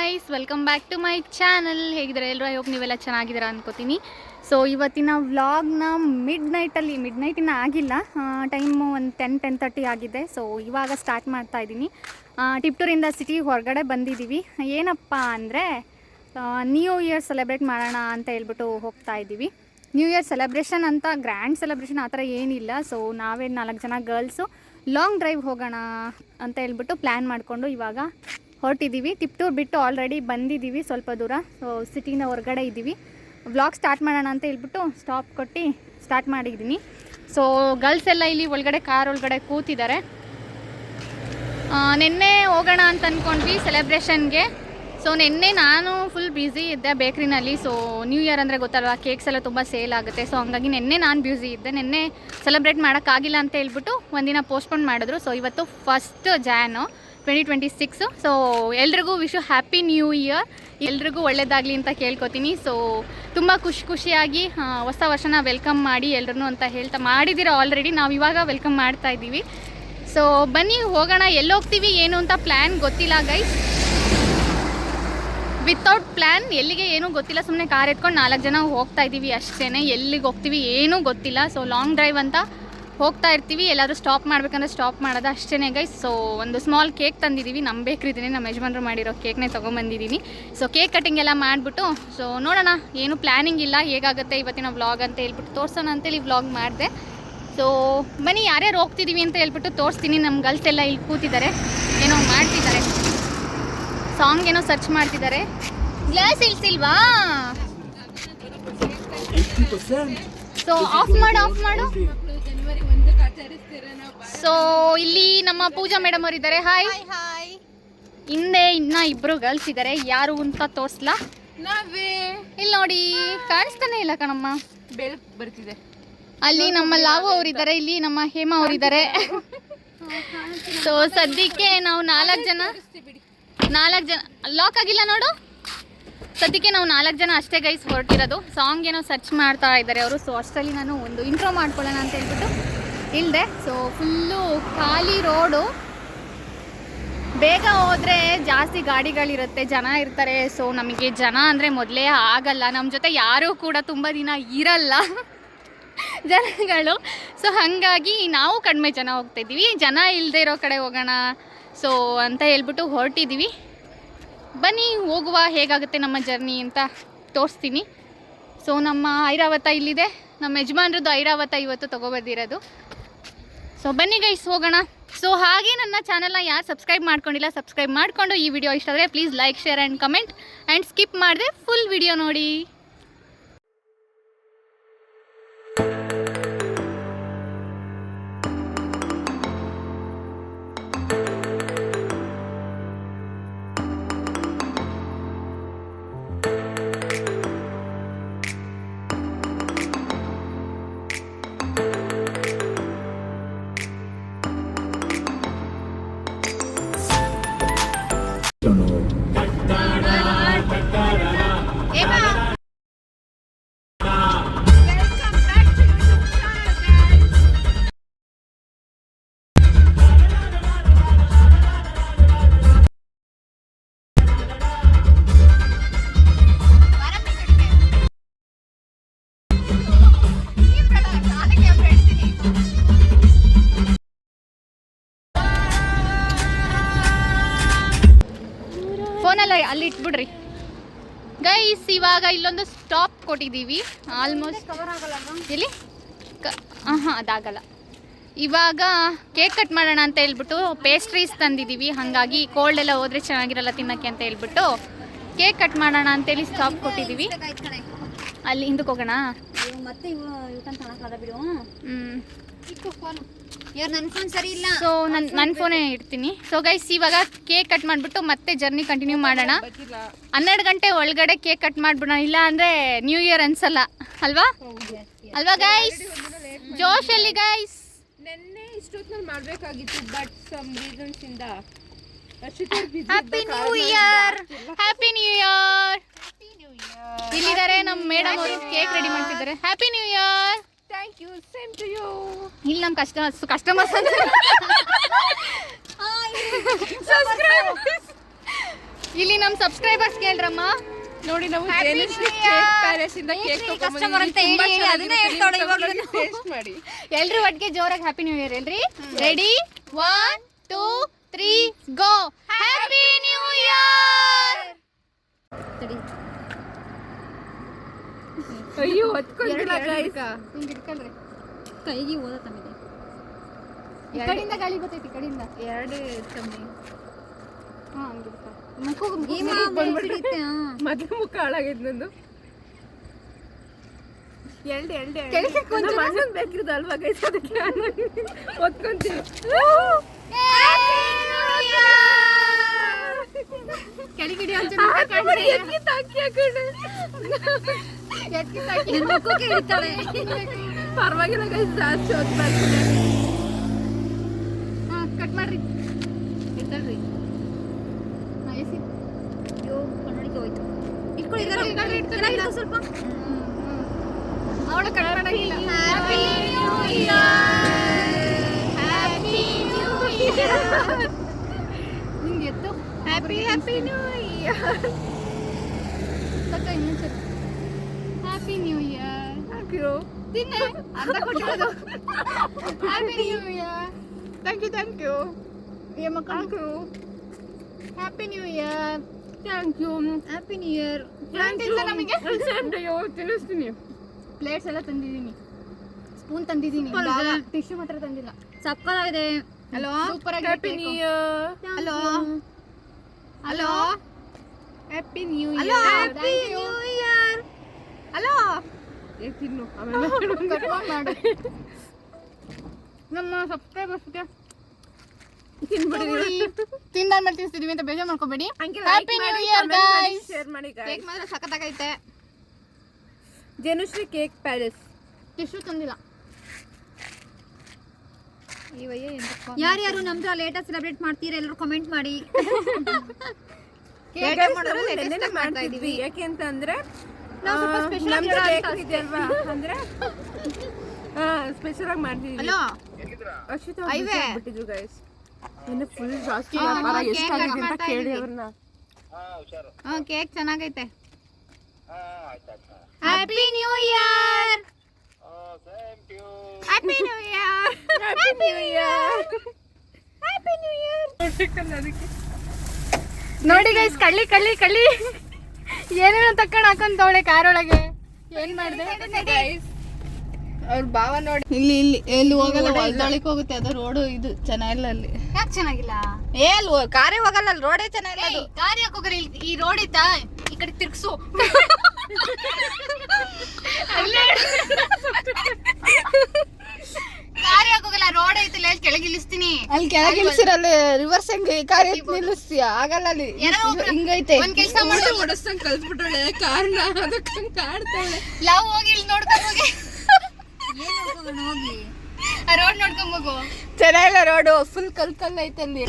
Guys, welcome back to my channel. ಹೇಗಿದ್ದಾರೆ ಎಲ್ಲರೂ? I hope ನೀವೆಲ್ಲ ಚೆನ್ನಾಗಿದ್ದೀರಾ ಅನ್ಕೋತೀನಿ. ಸೊ ಇವತ್ತಿನ ವ್ಲಾಗ್ನ ಮಿಡ್ ನೈಟಿನ ಆಗಿಲ್ಲ, ಟೈಮು ಒಂದು 10-10:30 ಆಗಿದೆ. ಸೊ ಇವಾಗ ಸ್ಟಾರ್ಟ್ ಮಾಡ್ತಾ ಇದ್ದೀನಿ. ಟಿಪ್ಟೂರಿಂದ ಸಿಟಿ ಹೊರಗಡೆ ಬಂದಿದ್ದೀವಿ. ಏನಪ್ಪ ಅಂದರೆ ನ್ಯೂ ಇಯರ್ ಸೆಲೆಬ್ರೇಟ್ ಮಾಡೋಣ ಅಂತ ಹೇಳ್ಬಿಟ್ಟು ಹೋಗ್ತಾ ಇದ್ದೀವಿ. ನ್ಯೂ ಇಯರ್ ಸೆಲೆಬ್ರೇಷನ್ ಅಂತ ಗ್ರ್ಯಾಂಡ್ ಸೆಲೆಬ್ರೇಷನ್ ಆ ಥರ ಏನಿಲ್ಲ. ಸೊ ನಾವೇ 4 ಜನ ಗರ್ಲ್ಸು ಲಾಂಗ್ ಡ್ರೈವ್ ಹೋಗೋಣ ಅಂತ ಹೇಳ್ಬಿಟ್ಟು ಪ್ಲ್ಯಾನ್ ಮಾಡಿಕೊಂಡು ಇವಾಗ ಹೊರಟಿದ್ದೀವಿ. ಟಿಪ್ಟೂರ್ ಬಿಟ್ಟು ಆಲ್ರೆಡಿ ಬಂದಿದ್ದೀವಿ ಸ್ವಲ್ಪ ದೂರ. ಸೊ ಸಿಟಿನ ಹೊರಗಡೆ ಇದ್ದೀವಿ. ವ್ಲಾಗ್ ಸ್ಟಾರ್ಟ್ ಮಾಡೋಣ ಅಂತ ಹೇಳ್ಬಿಟ್ಟು ಸ್ಟಾಪ್ ಕೊಟ್ಟು ಸ್ಟಾರ್ಟ್ ಮಾಡಿದ್ದೀನಿ. ಸೊ ಗರ್ಲ್ಸ್ ಎಲ್ಲ ಇಲ್ಲಿ ಒಳಗಡೆ ಕಾರ್ ಒಳಗಡೆ ಕೂತಿದ್ದಾರೆ. ನಿನ್ನೆ ಹೋಗೋಣ ಅಂತ ಅಂದ್ಕೊಂಡ್ವಿ ಸೆಲೆಬ್ರೇಷನ್ಗೆ. ಸೊ ನಿನ್ನೆ ನಾನು ಫುಲ್ ಬ್ಯುಸಿ ಇದ್ದೆ ಬೇಕ್ರಿನಲ್ಲಿ. ಸೊ ನ್ಯೂ ಇಯರ್ ಅಂದರೆ ಗೊತ್ತಲ್ವ, ಕೇಕ್ಸ್ ಎಲ್ಲ ತುಂಬ ಸೇಲ್ ಆಗುತ್ತೆ. ಸೊ ಹಂಗಾಗಿ ನಿನ್ನೆ ನಾನು ಬ್ಯುಸಿ ಇದ್ದೆ. ನಿನ್ನೆ ಸೆಲೆಬ್ರೇಟ್ ಮಾಡೋಕ್ಕಾಗಿಲ್ಲ ಅಂತ ಹೇಳ್ಬಿಟ್ಟು ಒಂದಿನ ಪೋಸ್ಟ್ಪೋನ್ ಮಾಡಿದ್ರು. ಸೊ ಇವತ್ತು 1st Jan 2026. ಸೊ ಎಲ್ರಿಗೂ ವಿಶು ಹ್ಯಾಪಿ ನ್ಯೂ ಇಯರ್. ಎಲ್ರಿಗೂ ಒಳ್ಳೇದಾಗಲಿ ಅಂತ ಕೇಳ್ಕೊತೀನಿ. ಸೊ ತುಂಬ ಖುಷಿಯಾಗಿ ಹೊಸ ವರ್ಷನ ವೆಲ್ಕಮ್ ಮಾಡಿ ಎಲ್ರೂ ಅಂತ ಹೇಳ್ತಾ ಮಾಡಿದ್ದೀರ ಆಲ್ರೆಡಿ. ನಾವು ಇವಾಗ ವೆಲ್ಕಮ್ ಮಾಡ್ತಾ ಇದ್ದೀವಿ. ಸೊ ಬನ್ನಿ ಹೋಗೋಣ. ಎಲ್ಲಿ ಹೋಗ್ತೀವಿ ಏನು ಅಂತ ಪ್ಲ್ಯಾನ್ ಗೊತ್ತಿಲ್ಲ ಗೈಸ್. ವಿತೌಟ್ ಪ್ಲ್ಯಾನ್ ಎಲ್ಲಿಗೆ ಏನೂ ಗೊತ್ತಿಲ್ಲ. ಸುಮ್ಮನೆ ಕಾರ್ ಎತ್ಕೊಂಡು 4 ಜನ ಹೋಗ್ತಾ ಇದ್ದೀವಿ ಅಷ್ಟೇ. ಎಲ್ಲಿಗೆ ಹೋಗ್ತೀವಿ ಏನೂ ಗೊತ್ತಿಲ್ಲ. ಸೊ ಲಾಂಗ್ ಡ್ರೈವ್ ಅಂತ ಹೋಗ್ತಾ ಇರ್ತೀವಿ. ಎಲ್ಲಾದರೂ ಸ್ಟಾಪ್ ಮಾಡಬೇಕಂದ್ರೆ ಸ್ಟಾಪ್ ಮಾಡೋದು ಅಷ್ಟೇ ಗೈಸ್. ಸೊ ಒಂದು ಸ್ಮಾಲ್ ಕೇಕ್ ತಂದಿದ್ದೀವಿ, ನಮ್ಮ ಬೇಕ್ರಿದ್ದೀನಿ, ನಮ್ಮ ಯಜಮಾನ್ರು ಮಾಡಿರೋ ಕೇಕ್ನೇ ತೊಗೊಂಬಂದಿದ್ದೀನಿ. ಸೊ ಕೇಕ್ ಕಟ್ಟಿಂಗ್ ಎಲ್ಲ ಮಾಡಿಬಿಟ್ಟು ಸೊ ನೋಡೋಣ. ಏನು ಪ್ಲ್ಯಾನಿಂಗ್ ಇಲ್ಲ, ಹೇಗಾಗುತ್ತೆ ಇವತ್ತಿನ ವ್ಲಾಗ್ ಅಂತ ಹೇಳ್ಬಿಟ್ಟು ತೋರಿಸೋಣ ಅಂತೇಳಿ ವ್ಲಾಗ್ ಮಾಡಿದೆ. ಸೊ ಬನ್ನಿ ಯಾರ್ಯಾರು ಹೋಗ್ತಿದ್ದೀವಿ ಅಂತ ಹೇಳ್ಬಿಟ್ಟು ತೋರಿಸ್ತೀನಿ. ನಮ್ಮ ಗರ್ಲ್ಸ್ ಎಲ್ಲ ಇಲ್ಲಿ ಕೂತಿದ್ದಾರೆ, ಏನೋ ಮಾಡ್ತಿದ್ದಾರೆ, ಸಾಂಗ್ ಏನೋ ಸರ್ಚ್ ಮಾಡ್ತಿದ್ದಾರೆ. ಗ್ಲಾಸ್ ಇಲ್ಸಿಲ್ವಾ? ಸೊ ಆಫ್ ಮಾಡು. ಸೊ ಇಲ್ಲಿ ನಮ್ಮ ಪೂಜಾ ಮೇಡಮ್ ಅವರು ಇದ್ದಾರೆ. ಹಾಯ್. ಹಿಂದೆ ಇನ್ನ 2 ಗರ್ಲ್ಸ್ ಇದ್ದಾರೆ. ಯಾರು ಅಂತ ತೋರಿಸ್ಲಾ? ಇಲ್ಲಿ ನೋಡಿ, ಕಾಣಿಸ್ತಾನೆ ಇಲ್ಲ ಕಣಮ್ಮ, ಬರ್ತಿದೆ. ಅಲ್ಲಿ ನಮ್ಮ ಲಾವು ಅವರಿದ್ದಾರೆ, ಇಲ್ಲಿ ನಮ್ಮ ಹೇಮಾ ಅವರಿದ್ದಾರೆ. ಸೊ ಸದ್ಯಕ್ಕೆ ನಾವು 4 ಜನ ಲಾಕ್ ಆಗಿಲ್ಲ ನೋಡು. ಸದ್ಯಕ್ಕೆ ನಾವು 4 ಜನ ಅಷ್ಟೇ ಗೈಸ್ ಹೊರಟಿರೋದು. ಸಾಂಗ್ ಏನೋ ಸರ್ಚ್ ಮಾಡ್ತಾ ಇದ್ದಾರೆ ಅವರು. ಸೊ ಅಷ್ಟರಲ್ಲಿ ನಾನು ಒಂದು ಇಂಟ್ರೋ ಮಾಡ್ಕೊಳ್ಳೋಣ ಅಂತ ಹೇಳ್ಬಿಟ್ಟು ಇಲ್ಲದೆ. ಸೊ ಫುಲ್ಲು ಖಾಲಿ ರೋಡು. ಬೇಗ ಹೋದರೆ ಜಾಸ್ತಿ ಗಾಡಿಗಳಿರುತ್ತೆ, ಜನ ಇರ್ತಾರೆ. ಸೊ ನಮಗೆ ಜನ ಅಂದರೆ ಮೊದಲೇ ಆಗಲ್ಲ. ನಮ್ಮ ಜೊತೆ ಯಾರೂ ಕೂಡ ತುಂಬ ದಿನ ಇರಲ್ಲ ಜನಗಳು. ಸೊ ಹಾಗಾಗಿ ನಾವು ಕಡಿಮೆ ಜನ ಹೋಗ್ತಾಯಿದ್ದೀವಿ. ಜನ ಇಲ್ಲದೆ ಇರೋ ಕಡೆ ಹೋಗೋಣ ಸೊ ಅಂತ ಹೇಳ್ಬಿಟ್ಟು ಹೊರಟಿದ್ದೀವಿ. ಬನ್ನಿ ಹೋಗುವ, ಹೇಗಾಗುತ್ತೆ ನಮ್ಮ ಜರ್ನಿ ಅಂತ ತೋರಿಸ್ತೀನಿ. ಸೊ ನಮ್ಮ ಐರಾವತ ಇಲ್ಲಿದೆ, ನಮ್ಮ ಯಜಮಾನ್ರದ್ದು ಐರಾವತ ಇವತ್ತು ತೊಗೊಬಂದಿರೋದು. ಸೊ ಬನ್ನಿ ಗೈಸ್ ಹೋಗೋಣ. ಸೊ ಹಾಗೆ ನನ್ನ ಚಾನಲ್ನ ಯಾರು ಸಬ್ಸ್ಕ್ರೈಬ್ ಮಾಡ್ಕೊಂಡಿಲ್ಲ, ಸಬ್ಸ್ಕ್ರೈಬ್ ಮಾಡಿಕೊಂಡು ಈ ವಿಡಿಯೋ ಇಷ್ಟ ಆದರೆ please like, share and comment and skip ಮಾಡಿದೆ ಫುಲ್ ವಿಡಿಯೋ ನೋಡಿ. ಫೋನೆಲ್ಲ ಅಲ್ಲಿ ಇಟ್ಬಿಡ್ರಿ ಗೈಸ್. ಇವಾಗ ಇಲ್ಲೊಂದು ಸ್ಟಾಪ್ ಕೊಟ್ಟಿದ್ದೀವಿ. ಆಲ್ಮೋಸ್ಟ್ ಎಲ್ಲಿ ಹಾಂ ಅದಾಗಲ್ಲ. ಇವಾಗ ಕೇಕ್ ಕಟ್ ಮಾಡೋಣ ಅಂತ ಹೇಳ್ಬಿಟ್ಟು ಪೇಸ್ಟ್ರೀಸ್ ತಂದಿದ್ದೀವಿ. ಹಾಗಾಗಿ ಕೋಲ್ಡ್ ಎಲ್ಲ ಹೋದರೆ ಚೆನ್ನಾಗಿರಲ್ಲ ತಿನ್ನೋಕ್ಕೆ ಅಂತ ಹೇಳ್ಬಿಟ್ಟು ಕೇಕ್ ಕಟ್ ಮಾಡೋಣ ಅಂತೇಳಿ ಸ್ಟಾಪ್ ಕೊಟ್ಟಿದ್ದೀವಿ. ಅಲ್ಲಿ ಹಿಂದಕ್ಕೆ ಹೋಗೋಣ. ಸೊ ನನ್ನ ಫೋನೇ ಇಡ್ತೀನಿ. ಸೊ ಗೈಸ್ ಇವಾಗ ಕೇಕ್ ಕಟ್ ಮಾಡಿಬಿಟ್ಟು ಮತ್ತೆ ಜರ್ನಿ ಕಂಟಿನ್ಯೂ ಮಾಡೋಣ. 12 ಗಂಟೆ ಒಳಗಡೆ ಕೇಕ್ ಕಟ್ ಮಾಡಿಬಿಡೋಣ, ಇಲ್ಲ ಅಂದರೆ ನ್ಯೂ ಇಯರ್ ಅನ್ಸಲ್ಲ ಅಲ್ವಾ ಗೈಸ್? ಜೋಶ್ ಎಲ್ಲಿ ಗೈಸ್? ನೆನ್ನೆ ಇಷ್ಟೊತ್ತಿನಲ್ಲಿ ಮಾಡಬೇಕಾಗಿತ್ತು, ಬಟ್ ಸಮ್ ರೀಸನ್ಸ್ ಇಂದ happy new year. Happy new year. ಇಲ್ಲಿದ್ದಾರೆ ನಮ್ಮ ಮೇಡಮ್ ಅವರು, ಕೇಕ್ ರೆಡಿ ಮಾಡ್ತಿದ್ದಾರೆ. Happy new year. Thank you, same to you. ಇಲ್ಲಿ ನಮ್ಮ ಕಸ್ಟಮರ್ಸ್ ಅಂತ ಇಲ್ಲಿ ನಮ್ಮ ಸಬ್ಸ್ಕ್ರೈಬರ್ಸ್ ಕೇಳ್ರಮ್ಮ. ನೋಡಿ ನಾವು Happy ಜೇನುಶ್ರೀ New cake Year. Palace ಇಂದ ಕೇಕ್ ಕಸ್ಟಮರ್ ಅಂತ ಹೇಳಿ ಅದನ್ನೇ ಹೇಳ್ತಾಳೆ ಇವಾಗ. ಟೇಸ್ಟ್ ಮಾಡಿ. ಎಲ್ರು ಒಟ್ಟಿಗೆ ಜೋರಾಗಿ ಹ್ಯಾಪಿ ನ್ಯೂ ಇಯರ್ ಎಲ್ರಿ. Ready 1 2 3 go. Happy new year. ಅಯ್ಯೋ ಹೊತ್ಕೊಂಡಿಲ್ಲ ಗೈಸ್. ಹಿಂಗೆ ಇಟ್ಕೊಳ್ರಿ. ಕೈಗೆ ಓದ ತಮ್ಮಿದೆ. ಈ ಕಡೆಯಿಂದ ಗಾಳಿ ಬರ್ತೈತಿ, ಈ ಕಡೆಯಿಂದ. ಎರಡೇ ತಮ್ಮಿ. ಹಾ ಹಂಗಿರ್ತ. ಮೊದಲು ಮುಖ ಹಾಳಾಗಿದ್ ನಂದು. ಕೆಳಗೆ ಕೊಂಚ ಅಣ್ಣನ್ ಬೇಕಿರೋದು ಅಲ್ವಾ ಗೈಸ್, ಅದಕ್ಕೆ ಹೊತ್ಕೊಂತೀನಿ. ಕೆಳಗಿಡಿ ಅಂತ ಪರವಾಗಿಲ್ಲ ಗೈಸ್, ಜಾಸ್ತಿ ಹೊತ್ಬಾರ್ದು. ಹಾ ಕಟ್ ಮಾಡ್ರಿ. ಇಟ್ಟಲ್ರಿ. ಹಾ ಎಸಿ. ಅಯ್ಯೋ ಕನ್ನಡಿಗೆ ಹೋಯ್ತು. ಇಟ್ಕೊಳ್ಳಿ ಸ್ವಲ್ಪ. ಅವಳು ಕಟ್ ಮಾಡಂಗಿಲ್ಲ. Happy new year. Happy new year. ಹಿಂಗೆ ಎತ್ತು. Happy new year. ತಕ್ಕ ಇನ್ನೊಂದ್ಸರಿ. Happy new year. Thank you. ತಿನ್ನೆ ಅರ್ಧ ಕೊಟ್ಟಿರೋದು. Happy new year. Thank you. ಏ ಮಕ್ಕಳು happy new year. Thank you. Happy new year. ನಮಗೆ ತಿಳಿಸ್ತೀನಿ. ಪ್ಲೇಟ್ಸ್ ಎಲ್ಲ ತಂದಿದ್ದೀನಿ, ಸ್ಪೂನ್ ತಂದಿದ್ದೀನಿ, ಟಿಶ್ಯೂ ಮಾತ್ರ ತಂದಿಲ್ಲ. ಸಕ್ಕತ್ತಾಗಿದೆ. ಹಲೋ ಸೂಪರ್ ಆಗಿ. Happy new year. Hello hello happy new hello year. Happy new year. Hello ತಿನ್ನು ಆಮೇಲೆ ಮಾಡಿ. ನಮ್ಮ ಸಬ್ಸ್ಕ್ರೈಬರ್ಸ್ಗೆ ತಿಂದಾದ್ಮೇಲೆ ತಿನ್ಸ್ತಿದೀವಿ ಅಂತ ಬೇಜಾರು ಮಾಡ್ಕೋಬೇಡಿ. Happy new year guys. Share ಮಾಡಿ guys. ಕೇಕ್ ಮಾತ್ರ ಸಖತ್ತಾಗೈತೆ. ಜೇನುಶ್ರೀ ಕೇಕ್ ಪ್ಯಾಲೇಸ್. ಟಿಶ್ಯೂ ತಂದಿಲ್ಲ. ಯಾರ್ಯಾರು ನಮ್ದು ಲೇಟೆಸ್ಟ್ ಸೆಲೆಬ್ರೇಟ್ ಮಾಡ್ತೀರಾ ಎಲ್ಲರೂ ಕಮೆಂಟ್ ಮಾಡಿ. ಮಾಡ್ತಿದ್ವಿ ಯಾಕೆ ಅಂತಂದ್ರೆ ನಾವು ಸ್ವಲ್ಪ ಸ್ಪೆಷಲ್ ಆಗಿ ನಮ್ದು ಕೇಕ್ ಇದೆ ಅಲ್ವಾ, ಅಂದ್ರೆ ಸ್ಪೆಷಲ್ ಆಗಿ ಮಾಡ್ತಿದ್ವಿ. ಹಲೋ ಅಶ್ವಿತಾ ಐವೇ. ಬಿಟ್ಟಿದ್ರು ಗೈಸ್. ಇನ್ನು ಫುಲ್ ಜಾಸ್ತಿ ವ್ಯಾಪಾರ ಎಷ್ಟಾಗಿದೆ ಅಂತ ಕೇಳಿ ಅವ್ರನ್ನ. ಕೇಕ್ ಚೆನ್ನಾಗೈತೆ. Happy new year. Happy new year. Happy new year. Happy new year. ನೋಡಿ ಗೈಸ್, ಕಳ್ಳಿ ಕಳ್ಳಿ ಕಳ್ಳಿ ಏನೇನೋ ತಕ್ಕೊಂಡು ಹಾಕೊಂತವಳೆ ಕಾರೊಳಗೆ. ಏನ್ ಮಾಡಿದೆ ಗೈಸ್ ಅವ್ರ ಭಾವ ನೋಡಿ. ಇಲ್ಲಿ ಇಲ್ಲಿ ಎಲ್ಲಿ ಹೋಗಲ್ಲ, ಹೊಲ್ದೊಳಕ್ ಹೋಗುತ್ತೆ. ಅದು ರೋಡು ಇದು ಚೆನ್ನಾಗಿಲ್ಲ ಅಲ್ಲಿ. ಯಾಕೆ ಚೆನ್ನಾಗಿಲ್ಲ? ಅಲ್ಲಿ ಕಾರೇ ಹೋಗಲ್ಲ, ಅಲ್ಲಿ ರೋಡೇ ಚೆನ್ನಾಗಿಲ್ಲ. ಅದು ಕಾರ್ ಯಾಕೆ ಹೋಗ್ರಿ? ಈ ರೋಡ್ ಇತ್ತಾ, ಈ ಕಡೆ ತಿರ್ಗ್ಸು. ಕಾರ್ ಯಾಕೆ ಹೋಗಲ್ಲ? ರೋಡ್ ಐತಿಲ್ಲ, ಅಲ್ಲಿ ಕೆಳಗೆ ಇಳಿಸ್ತೀನಿ. ಅಲ್ಲಿ ಕೆಳಗೆ ಇಳಿಸಿರಲ್ಲಿ ರಿವರ್ಸ್ ಹೆಂಗೆ ಕಾರ್ ನಿಲ್ಲಿಸ್ತೀಯ? ಆಗಲ್ಲ, ಅಲ್ಲಿ ಹಿಂಗೈತೆ. ಒಂದ್ ಕೆಲ್ಸ ಮಾಡು, ಓಡಿಸ್ತಂಗ್ ಕಲ್ಸ್ಬಿಟ್ಟಾಳೆ ಕಾರ್ನ, ಅದಕ್ಕೆ ಕಾಡ್ತಾಳೆ. ಲವ್ ಹೋಗಿ ಇಲ್ಲಿ ನೋಡ್ಕೊಂಡ್ ಹೋಗಿ, ಹೋಗಿ ಆ ರೋಡ್ ನೋಡ್ಕೊಂಡ್ ಹೋಗು. ಚೆನ್ನಾಗಿಲ್ಲ ರೋಡು, ಫುಲ್ ಕಲ್ ಐತೆ ಅಲ್ಲಿ.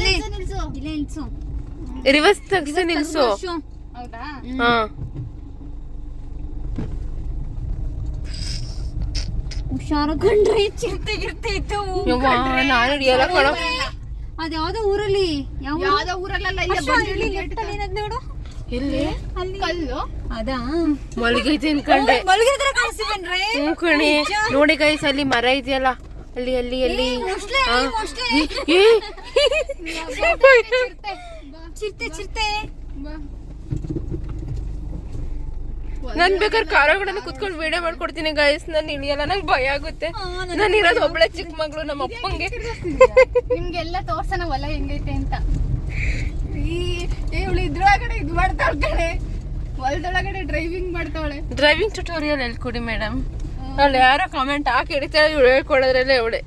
ನಿಲ್ಸು. ರಿವರ್ಸ್ ತಗ್ಸಿ ನಿಲ್ಸು. ಹೌದಾ? ಹಾ ಹುಷಾರಾಗ್ಕೊಂಡ್ರೆ ಚಿಂತೆಗಿರ್ತಿತ್ತು. ನಾನು ಹಿಡಿಯಲ್ಲ ಕಣ. ಅದ್ಯಾವ್ದೋ ಊರಲ್ಲಿ, ಯಾವ್ದೋ ಊರಲ್ಲ, ನೋಡು ಎಲ್ಲಿ ಕಲ್ಲು. ಅದಾ ಮಲಗೈತೆ ಅನ್ಕಂಡೆ. ಮಲಗಿದ್ರೆ ಕಾಣಿಸ್ತೀವನ್ರಿ. ಹ್ಞೂ ಕಣೆ, ನೋಡಿ ಗೈಸ್ ಅಲ್ಲಿ ಮರ ಇದೆಯಲ್ಲ, ಅಲ್ಲಿ ಅಲ್ಲಿ ಅಲ್ಲಿ ಚಿರ್ತೆ. ನಾನ್ ಬೇಕಾದ್ರೆ ಕಾರೊಳಗಡೆ ಕುತ್ಕೊಂಡು ವಿಡಿಯೋ ಮಾಡ್ಕೊಡ್ತೀನಿ ಗೈಸ್. ನಾನು ಇಳಿಯಲ್ಲ, ನಂಗೆ ಭಯ ಆಗುತ್ತೆ. ನಾನು ಇರೋದು ಒಬ್ಳೆ ಚಿಕ್ಕ ಮಗಳು ನಮ್ಮ ಅಪ್ಪಂಗೆ. ನಿಮ್ಗೆಲ್ಲ ತೋರ್ಸನ ಹೊಲ ಹೆಂಗೈತೆ ಅಂತ. ಇವಳು ಇದ್ರೊಳಗಡೆ ಇದು ಮಾಡ್ತಾಳ ಕಣೆ, ಹೊಲದೊಳಗಡೆ ಡ್ರೈವಿಂಗ್ ಮಾಡ್ತಾವಳೆ. ಡ್ರೈವಿಂಗ್ ಟ್ಯುಟೋರಿಯಲ್ ಹೇಳ್ಕೊಡಿ ಮೇಡಮ್. ಅಲ್ಲಿ ಯಾರೋ ಕಾಮೆಂಟ್ ಹಾಕಿ ಹಿಡಿತಾಳೆ, ಇವಳು ಹೇಳ್ಕೊಡೋದ್ರಲ್ಲೇ ಇವಳೆ.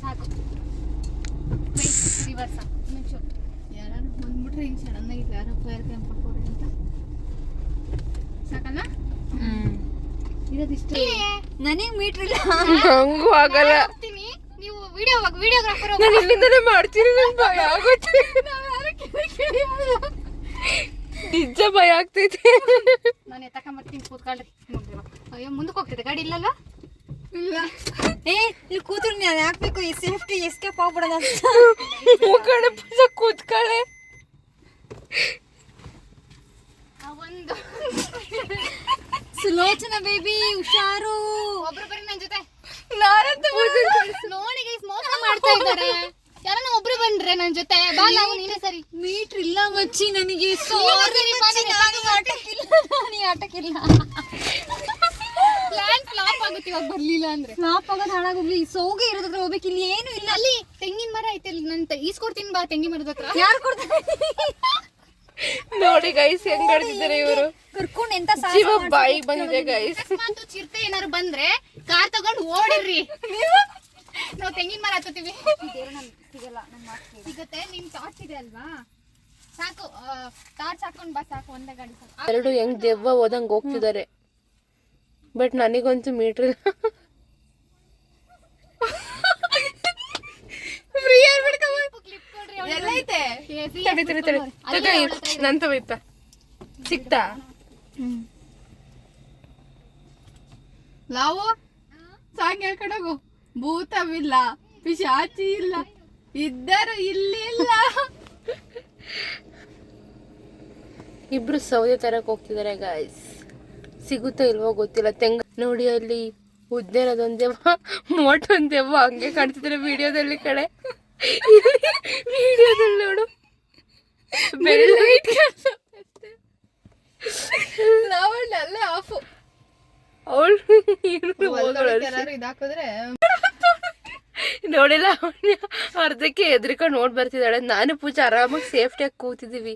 ಸಾಕು. ರಿವರ್ಸ ಯಾರು ಬಂದ್ಬಿಟ್ರೆ ಹಿಂಗೆ ಸಡನ್ ಆಗಿ ಯಾರೋ ಫೈರ್ ಕ್ಯಾಂಪ್ ಮಾಡ್ಕೊಡ್ರಿ ಅಂತ. ಸಾಕಲ್ಲ? ಇರೋದಿಷ್ಟು. ನನಗೆ ಮೀಟ್ರ್ ಇಲ್ಲ. ಹಂಗೂ ಆಗಲ್ಲ. ನೀವು ವಿಡಿಯೋಗ್ರಾಫರ್ ನಾನು ಇಲ್ಲಿಂದಲೇ ಮಾಡ್ತೀನಿ, ನಂಗೆ ಭಯ ಆಗುತ್ತೆ. ನಿಜ ಭಯ ಆಗ್ತೈತೆ. ನಾನು ಎತ್ತಕೊಂಬರ್ತೀನಿ, ಕೂತ್ಕೊಳ್ಳಿ. ಅಯ್ಯೋ ಮುಂದಕ್ಕೆ ಹೋಗ್ತಿದೆ ಗಾಡಿ ಇಲ್ಲಲ್ಲ? ಇಲ್ಲ. ಇಲ್ಲಿ ಕೂತ್ರು ನಾನು ಹಾಕ್ಬೇಕು, ಸೇಫ್ಟಿ ಎಸ್ಕೇಪ್ ಆಗ್ಬಿಡೋದ. ಮುಖಂಡ ಪೂಜ ಕೂತ್ಕಳೆ. ಒಂದು ಸುಲೋಚನಾ ಬೇಬಿ ಹುಷಾರು. ಒಬ್ರು ಬರೀ ನನ್ ಜೊತೆ ನಾನಂತ ನೋಡಿ ಗೈಸ್ ಮೋಸ ಮಾಡ್ತಾ ಇದ್ದಾರೆ. ಯಾರನ್ನ ಒಬ್ರು ಬಂದ್ರೆ ನನ್ ಜೊತೆ ಬಾ ನಾವು ನೀನೇ ಸರಿ. ಮೀಟ್ರ್ ಇಲ್ಲ ಮಚ್ಚಿ ನನಗೆ. ಆಟಕ್ಕಿಲ್ಲ. ಪ್ಲಾನ್ ಫ್ಲಾಪ್ ಆಗುತ್ತೆ ಇವಾಗ ಬರ್ಲಿಲ್ಲ ಅಂದ್ರೆ. ಫ್ಲಾಪ್ ಆಗೋದು ಹಾಳಾಗೋಗ್ಲಿ. ಸೋಗೆ ಇರೋದ್ರ ಹೋಗ್ಬೇಕು. ಇಲ್ಲಿ ಏನು ಇಲ್ಲ. ಅಲ್ಲಿ ತೆಂಗಿನ ಮರ ಐತೆ ಅಲ್ಲಿ ನನ್ ಈಸ್ಕೊಡ್ತೀನಿ ಬಾ ತೆಂಗಿನ ಮರದ ಹತ್ರ. ಯಾರು ಕೊಡ್ತಾರೆ? ನೋಡಿ ಗೈಸ್ ಹೆಂಗ್ ಆಡ್ತಿದ್ದಾರೆ ಇವರು. ಕರ್ಕೊಂಡು ಎಂತ ಜೀವ ಬಾಯಿಗೆ ಬಂದಿದೆ ಗೈಸ್. ಅಕಸ್ಮಾತ್ ಚಿರತೆ ಏನಾರು ಬಂದ್ರೆ ಕಾರ್ ತಗೊಂಡು ಓಡಿರ್ರಿ. ನಾವು ತೆಂಗಿನ ಮರ ಹತ್ತೀವಿ. ಸಿಗುತ್ತೆ. ನಿಮ್ ಟಾರ್ಚ್ ಇದೆ ಅಲ್ವಾ? ಸಾಕು ಟಾರ್ಚ್ ಹಾಕೊಂಡ್ ಬಾ ಸಾಕು. ಒಂದೇ ಗಾಡಿ ಸಾಕು. ಎರಡು ಹೆಂಗ್ ದೆವ್ವ ಹೋದಂಗ್ ಹೋಗ್ತಿದ್ದಾರೆ. ಬಟ್ ನನಗಂತೂ ಮೀಟ್ರ್ ನಂತ ಹೋಯ್ತಾ ಸಿಕ್ತಾ ನಾವು ಸಾಂಗ್ ಹೇಳ್ಕೊಂಡೋಗು. ಭೂತವಿಲ್ಲ, ಪಿಶಾಚಿ ಇಲ್ಲ, ಇದ್ದರು ಇಲ್ಲಿಲ್ಲ. ಇಬ್ರು ಸೌದೆ ತರಕ್ ಹೋಗ್ತಿದ್ದಾರೆ ಗಾಯ್ಸ್. ಸಿಗುತ್ತಾ ಇಲ್ವೋ ಗೊತ್ತಿಲ್ಲ. ತೆಂಗ ನೋಡಿ ಅಲ್ಲಿ ಉದ್ದೇನದೊಂದ್ ದೆವ್ವ, ಮೋಟೊಂದ್ ದೆವ್ವ ಹಂಗೆ ಕಾಣ್ತಿದ್ದಾರೆ ವಿಡಿಯೋದಲ್ಲಿ ಕಡೆ. ವಿಡಿಯೋದಲ್ಲಿ ನೋಡು ನಾವಲ್ಲಿ ಅಲ್ಲೇ ಆಫು. ಅವಳು ಇದಾಕಿದ್ರೆ ನೋಡಿಲ್ಲ ಅರ್ಧಕ್ಕೆ ಎದ್ರಿಕೊಂಡು ನೋಡ್ ಬರ್ತಿದ್ದಾಳೆ. ನಾನು ಪೂಜಾ ಆರಾಮಾಗಿ ಸೇಫ್ಟಿಯಾಗಿ ಕೂತಿದೀವಿ.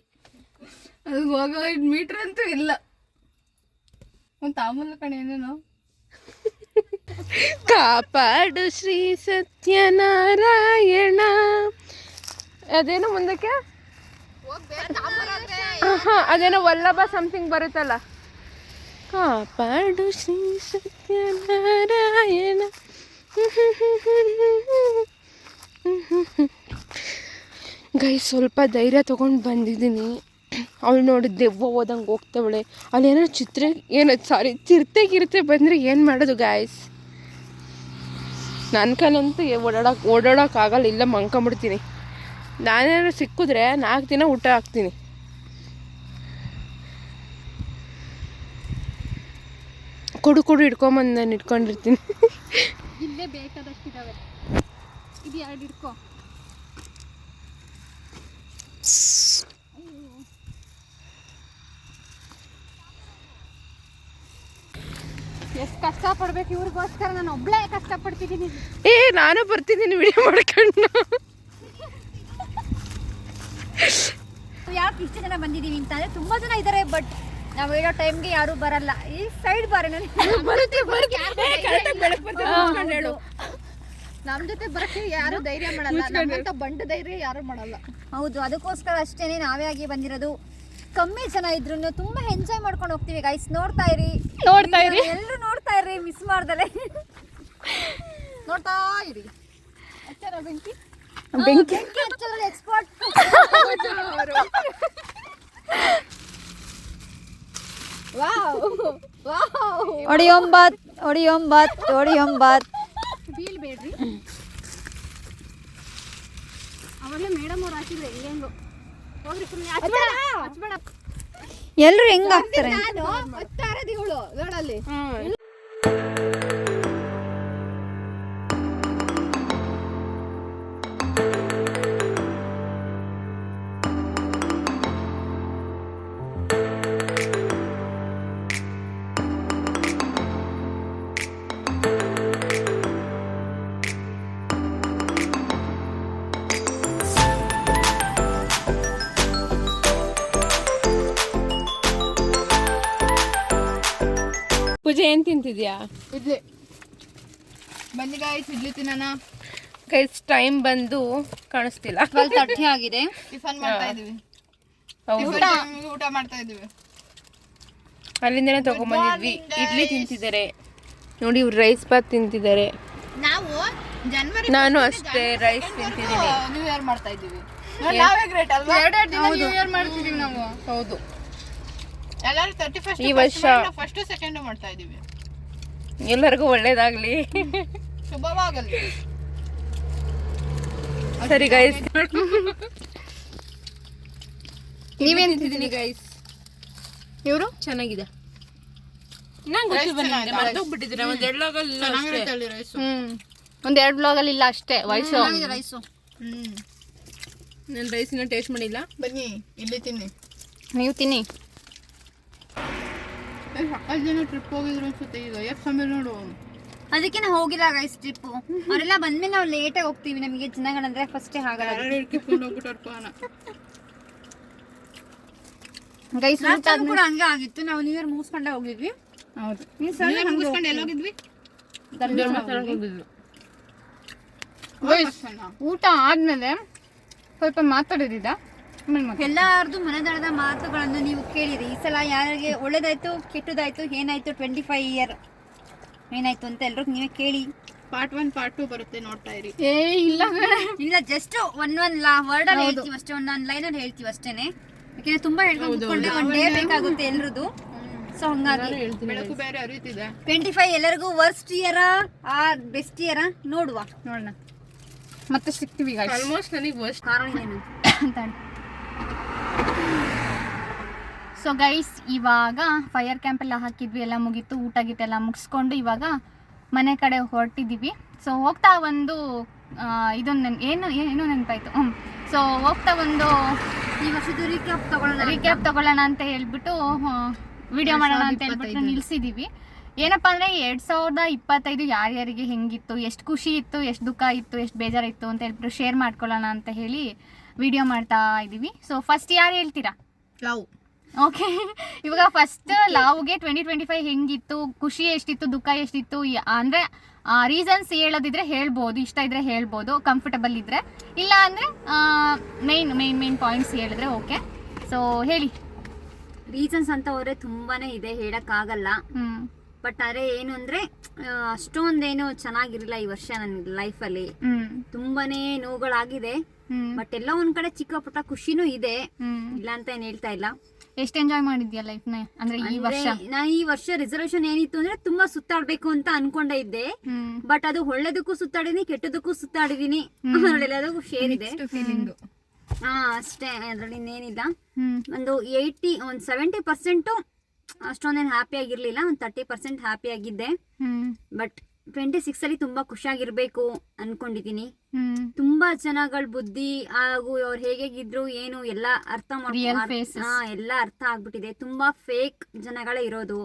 ಅದು ಹೋಗೋ ಮೀಟರ್ ಅಂತೂ ಇಲ್ಲ. ಒಂದು ತಾಮೂಲ ಕಣೆ ಏನೇನೋ. ಕಾಪಾಡು ಶ್ರೀ ಸತ್ಯನಾರಾಯಣ. ಅದೇನೋ ಮುಂದಕ್ಕೆ ಅದೇನೋ ವಲ್ಲಭ ಸಮಥಿಂಗ್ ಬರುತ್ತಲ್ಲ. ಕಾಪಾಡು ಶ್ರೀ ಸತ್ಯನಾರಾಯಣ. ಗೈ ಸ್ವಲ್ಪ ಧೈರ್ಯ ತಗೊಂಡು ಬಂದಿದ್ದೀನಿ. ಅವಳು ನೋಡಿ ದೆವ್ವ ಹೋದಂಗೆ ಹೋಗ್ತವಳೆ. ಅಲ್ಲೇನೋ ಚಿರತೆ ಬಂದರೆ ಏನು ಮಾಡೋದು ಗಾಯ್ಸ್? ನನ್ನ ಕೈಲಂತೂ ಓಡಾಡೋಕ್ಕಾಗಲ್ಲ. ಇಲ್ಲ ಮಂಕೊಂಬಿಡ್ತೀನಿ. ನಾನೇನಾದ್ರು ಸಿಕ್ಕಿದ್ರೆ 4 ದಿನ ಊಟ ಹಾಕ್ತೀನಿ. ಕೊಡು ಇಟ್ಕೊಂಬಂದು ನಾನು ಇಟ್ಕೊಂಡಿರ್ತೀನಿ. ಇಲ್ಲೇ ಬೇಕಾದಷ್ಟಿದಾವೆ. ಇದು 2 ಇಟ್ಕೋ. ಎಷ್ಟು ಕಷ್ಟಪಡ್ಬೇಕು ಇವ್ರಿಗೋಸ್ಕರ. ನಾನು ಒಬ್ಳೇ ಕಷ್ಟಪಡ್ತಿದ್ದೀನಿ. ನಾನು ಬರ್ತಿದ್ದೀನಿ ವಿಡಿಯೋ ಮಾಡ್ಕೊಂಡು. ಯಾಕೆ ಇಷ್ಟು ಜನ ಬಂದಿದ್ದೀವಿ ಅಂತಂದ್ರೆ ತುಂಬಾ ಜನ ಇದ್ದಾರೆ. ಬಟ್ ನಾವು ಹೇಳೋ ಟೈಮ್ಗೆ ಯಾರು ಬರಲ್ಲ. ಈ ಸೈಡ್ ಬಾರಿ ನಮ್ ಜೊತೆ ಬರಕ್ಕೆ ಯಾರು ಧೈರ್ಯ ಮಾಡಲ್ಲ. ನಮ್ಮಂತ ಬಂಡ ಧೈರ್ಯ ಯಾರು ಮಾಡಲ್ಲ. ಹೌದು, ಅದಕ್ಕೋಸ್ಕರ ಅಷ್ಟೇನೆ ನಾವೇ ಆಗಿ ಬಂದಿರೋದು. ಕಮ್ಮಿ ಜನ ಇದ್ರು ತುಂಬಾ ಎಂಜಾಯ್ ಮಾಡ್ಕೊಂಡು ಹೋಗ್ತೀವಿ ಗೈಸ್. ನೋಡ್ತಾ ಇರಿ ಎಲ್ಲರೂ ನೋಡ್ತಾ ಇರಿ, ಮಿಸ್ ಮಾಡ್ದಲೆ ನೋಡ್ತಾ ಇರಿ. ಬೆಂಕಿ ಹಚ್ಚೋದ್ರಲ್ಲಿ ಎಕ್ಸ್ಪರ್ಟ್. ಹೊಡಿಯೊಂಬತ್ ಬೀಳ್ಬೇಡ್ರಿ. ಅವಾಗಲೇ ಮೇಡಮ್ ಅವ್ರು ಹಾಕಿದ್ರೆ ಹೆಂಗೋ ಹೋಗ್ರಿ. ಸುಮ್ಮನೆ ಹಚ್ಬೇಡ. ಎಲ್ಲರೂ ಹೆಂಗ್ ಹಾಕ್ತಾರೆ? ಇವಳು ನೋಡಲ್ಲಿ ಪೂಜೆ ಏನ್ ತಿಂತಿದ್ಯಾ? ಇಡ್ಲಿ. ಬನ್ನಿ ಗಾಯ್ಸ್ ಇಡ್ಲಿ ತಿನ್ನೋಣ. ಗೈಸ್ ಟೈಮ್ ಬಂದು ಕಾಣಿಸ್ತಿಲ್ಲ. 12:30 ಆಗಿದೆ. ಟಿಫನ್ ಮಾಡ್ತಾ ಇದೀವಿ. ಊಟ ಮಾಡ್ತಾ ಇದೀವಿ. ಅಲ್ಲಿಂದನೇ ತಗೊಂಡ್ಬಂದಿದ್ವಿ. ಇಡ್ಲಿ ತಿಂತಿದ್ದಾರೆ ನೋಡಿ. ಇವ್ರು ರೈಸ್ ಬಾತ್ ತಿಂತಿದ್ದಾರೆ. ನಾವು ಜನವರಿ ನಾನು ಅಷ್ಟೇ ರೈಸ್ ತಿಂತಿದ್ದೀನಿ. ನ್ಯೂ ಇಯರ್ ಮಾಡ್ತಾ ಇದೀವಿ. ನಾವೇ ಗ್ರೇಟ್ ಅಲ್ವಾ? 2 ದಿನ ನ್ಯೂ ಇಯರ್ ಮಾಡ್ತಿದೀವಿ ನಾವು. ಹೌದು, ಎಲ್ಲರೂ 31st ಈ ವರ್ಷ ಫಸ್ಟ್ ಸೆಕೆಂಡ್ ಮಾಡ್ತಾ ಇದೀವಿ. ಎಲ್ಲರಿಗೂ ಒಳ್ಳೇದಾಗ್ಲಿ, ಶುಭವಾಗಲಿ. ಸರಿ ಗೈಸ್, ನೀವೇನ್ ತಿಂತಿದ್ದೀನಿ ಗೈಸ್? ಇವರು ಚೆನ್ನಾಗಿದೆ. ನಂಗೆ ಮರ್ತೋಗ್ಬಿಟ್ಟಿದ್ದೀರಾ ಒಂದ್ 2 ಲಾಗಲ್ಲಿ ರೈಸು. ಒಂದ್ 2 ಬ್ಲಾಗಲ್ಲಿ ಇಲ್ಲ ಅಷ್ಟೇ ವಯಸ್ಸು. ರೈಸು ನಾನು ರೈಸಿನ ಟೇಸ್ಟ್ ಮಾಡಿಲ್ಲ. ಬನ್ನಿ ಇಲ್ಲಿ ತಿನ್ನಿ. ನೀವು ತಿನ್ನಿ. ಸಾಕಷ್ಟು ಜನ ಟ್ರಿಪ್ ಹೋಗಿದ್ರು ಅನ್ಸುತ್ತೆ ಈಗ. ಯಾಕೆ ಸಮಯ ನೋಡು. ಅದಕ್ಕೆ ನಾವು ಹೋಗಿಲ್ಲ ಗೈಸ್ ಟ್ರಿಪ್ಪು. ಅವರೆಲ್ಲ ಬಂದ್ಮೇಲೆ ನಾವು ಲೇಟಾಗಿ ಹೋಗ್ತೀವಿ. ನಮಗೆ ಜನಗಳಂದ್ರೆ ಫಸ್ಟೇ ಆಗಲ್ಲ. ಹಿಡ್ಕೊಂಡು ಹೋಗ್ಬಿಟ್ಟಾರಪ್ಪ ಗೈಸ್ ಕೂಡ ಹಂಗೆ ಆಗಿತ್ತು. ನಾವು ನ್ಯೂ ಇಯರ್ ಮುಗಿಸ್ಕೊಂಡೇ ಹೋಗಿದ್ವಿ. ಹೌದು. ಮುಗಿಸ್ಕೊಂಡು ಎಲ್ಲ ಹೋಗಿದ್ವಿ. ಊಟ ಆದ್ಮೇಲೆ ಸ್ವಲ್ಪ ಮಾತಾಡೋದಿದ್ದ. ಎಲ್ಲಾರ್ದು ಮನದಾಳದ ಮಾತುಗಳನ್ನು ನೀವು ಕೇಳಿರಿ. ಈ ಸಲ ಯಾರಿಗೆ ಒಳ್ಳೇದಾಯ್ತು ಕೆಟ್ಟದಾಯ್ತು ಏನಾಯ್ತು 25 ಇಯರ್ ಏನಾಯ್ತು ಅಂತ ಎಲ್ರು ನೀವೇ ಕೇಳಿ. ಪಾರ್ಟ್ 1 ಪಾರ್ಟ್ 2 ಬರುತ್ತೆ, ನೋಡ್ತಾ ಇರಿ. ಇಲ್ಲ ಜಸ್ಟ್ ಒಂದ್ ವರ್ಡ್ ಅಲ್ಲಿ ಹೇಳ್ತೀವಿ ಅಷ್ಟೇ, ಒಂದೊಂದ್ ಲೈನ್ ಅಲ್ಲಿ ಹೇಳ್ತೀವಿ ಅಷ್ಟೇನೆ. ಯಾಕಂದ್ರೆ ತುಂಬಾ ಹೇಳ್ಕೊಂಡು ಒಂದ್ ಡೇ ಬೇಕಾಗುತ್ತೆ ಎಲ್ರದು. ಸೊ ಹಂಗಾಗಿ ಬೆಳಕು ಬೇರೆ ಅರಿತಿದೆ. 25 ಎಲ್ಲರಿಗೂ worst year or best year ನೋಡುವ. ನೋಡೋಣ ಮತ್ತೆ ಸಿಗ್ತೀವಿ guys. ಆಲ್ಮೋಸ್ಟ್ ನನಗೆ ವರ್ಸ್ಟ್ ಕಾರಣ ಏನು ಅಂತ. ಸೊ ಗೈಸ್ ಇವಾಗ ಫೈರ್ ಕ್ಯಾಂಪ್ ಎಲ್ಲ ಹಾಕಿದ್ವಿ, ಎಲ್ಲ ಮುಗೀತು, ಊಟ ಗೀಟ ಎಲ್ಲ ಮುಗಿಸ್ಕೊಂಡು ಇವಾಗ ಮನೆ ಕಡೆ ಹೊರಟಿದ್ದೀವಿ. ಸೊ ಹೋಗ್ತಾ ಒಂದು ಇದೊಂದು ಏನು ನೆನಪಾಯ್ತು. ಸೊ ಹೋಗ್ತಾ ಒಂದು ಈ ವರ್ಷದ ರೀಕ್ಯಾಪ್ ತಗೊಳ್ಳೋಣ ಅಂತ ಹೇಳ್ಬಿಟ್ಟು ವಿಡಿಯೋ ಮಾಡೋಣ ಅಂತ ಹೇಳ್ಬಿಟ್ಟು ನಿಲ್ಸಿದೀವಿ. ಏನಪ್ಪಾ ಅಂದ್ರೆ 2025 ಯಾರ್ಯಾರಿಗೆ ಹೆಂಗಿತ್ತು, ಎಷ್ಟು ಖುಷಿ ಇತ್ತು, ಎಷ್ಟು ದುಃಖ ಇತ್ತು, ಎಷ್ಟು ಬೇಜಾರಿತ್ತು ಅಂತ ಹೇಳ್ಬಿಟ್ಟು ಶೇರ್ ಮಾಡ್ಕೊಳ್ಳೋಣ ಅಂತ ಹೇಳಿ ವಿಡಿಯೋ ಮಾಡ್ತಾ ಇದ್ದೀವಿ. ಸೊ ಫಸ್ಟ್ ಯಾರು ಹೇಳ್ತೀರಾ? ಲವ್. ಓಕೆ, ಇವಾಗ ಫಸ್ಟ್ ಲವ್ಗೆ 2025 ಹೆಂಗಿತ್ತು, ಖುಷಿ ಎಷ್ಟಿತ್ತು, ದುಃಖ ಎಷ್ಟಿತ್ತು ಅಂದರೆ ರೀಸನ್ಸ್ ಹೇಳೋದಿದ್ರೆ ಹೇಳ್ಬೋದು, ಇಷ್ಟ ಇದ್ರೆ ಹೇಳ್ಬೋದು, ಕಂಫರ್ಟಬಲ್ ಇದ್ರೆ. ಇಲ್ಲ ಅಂದರೆ ಮೇನ್ ಪಾಯಿಂಟ್ಸ್ ಹೇಳಿದ್ರೆ ಓಕೆ. ಸೊ ಹೇಳಿ. ರೀಸನ್ಸ್ ಅಂತ ಹೋದ್ರೆ ತುಂಬಾನೇ ಇದೆ, ಹೇಳಕ್ಕಾಗಲ್ಲ. ಬಟ್ ಅದೇ ಏನು ಅಂದ್ರೆ ಅಷ್ಟೊಂದೇನು ಚೆನ್ನಾಗಿರ್ಲಿಲ್ಲ ಈ ವರ್ಷ ನನ್ನ ಲೈಫಲ್ಲಿ. ತುಂಬಾನೇ ನೋವುಗಳಾಗಿದೆ. ಬಟ್ ಎಲ್ಲ ಒಂದ್ ಕಡೆ ಚಿಕ್ಕ ಪುಟ್ಟ ಖುಷಿನೂ ಇದೆ, ಇಲ್ಲ ಅಂತ ಏನ್ ಹೇಳ್ತಾ ಇಲ್ಲ. ಎಷ್ಟು ಎಂಜಾಯ್ ಮಾಡಿದ್ಯಾ ಲೈಫ್ನ ಅಂದ್ರೆ ಈ ವರ್ಷ? ನಾನು ಈ ವರ್ಷ ರಿಸರ್ವೇಶನ್ ಏನಿತ್ತು ಅಂದ್ರೆ ತುಂಬಾ ಸುತ್ತಾಡ್ಬೇಕು ಅಂತ ಅನ್ಕೊಂಡೆ ಇದ್ದೆ. ಬಟ್ ಅದು ಒಳ್ಳೇದಕ್ಕೂ ಸುತ್ತಾಡಿದೀನಿ, ಕೆಟ್ಟದಕ್ಕೂ ಸುತ್ತಾಡಿದೀನಿ. ಎಲ್ಲದಕ್ಕೂ ಶೇರ್ ಇದೆ. ಅಷ್ಟೇ, ಅದ್ರಲ್ಲಿ ಇನ್ನೇನಿಲ್ಲ. ಒಂದು 70% ಅಷ್ಟೊಂದೇನು ಹ್ಯಾಪಿ ಆಗಿರ್ಲಿಲ್ಲ, ಒಂದು 30% ಹ್ಯಾಪಿ ಆಗಿದ್ದೆ. ಬಟ್ 26 ಅಲ್ಲಿ ತುಂಬಾ ಖುಷಿಯಾಗಿರ್ಬೇಕು ಅನ್ಕೊಂಡಿದೀನಿ. ತುಂಬಾ ಜನಗಳ ಬುದ್ಧಿ ಹಾಗೂ ಅವ್ರು ಹೇಗಿದ್ರು ಏನು ಎಲ್ಲ ಅರ್ಥ ಎಲ್ಲ ಅರ್ಥ ಆಗ್ಬಿಟ್ಟಿದೆ. ತುಂಬಾ ಫೇಕ್ ಜನಗಳೇ ಇರೋದು,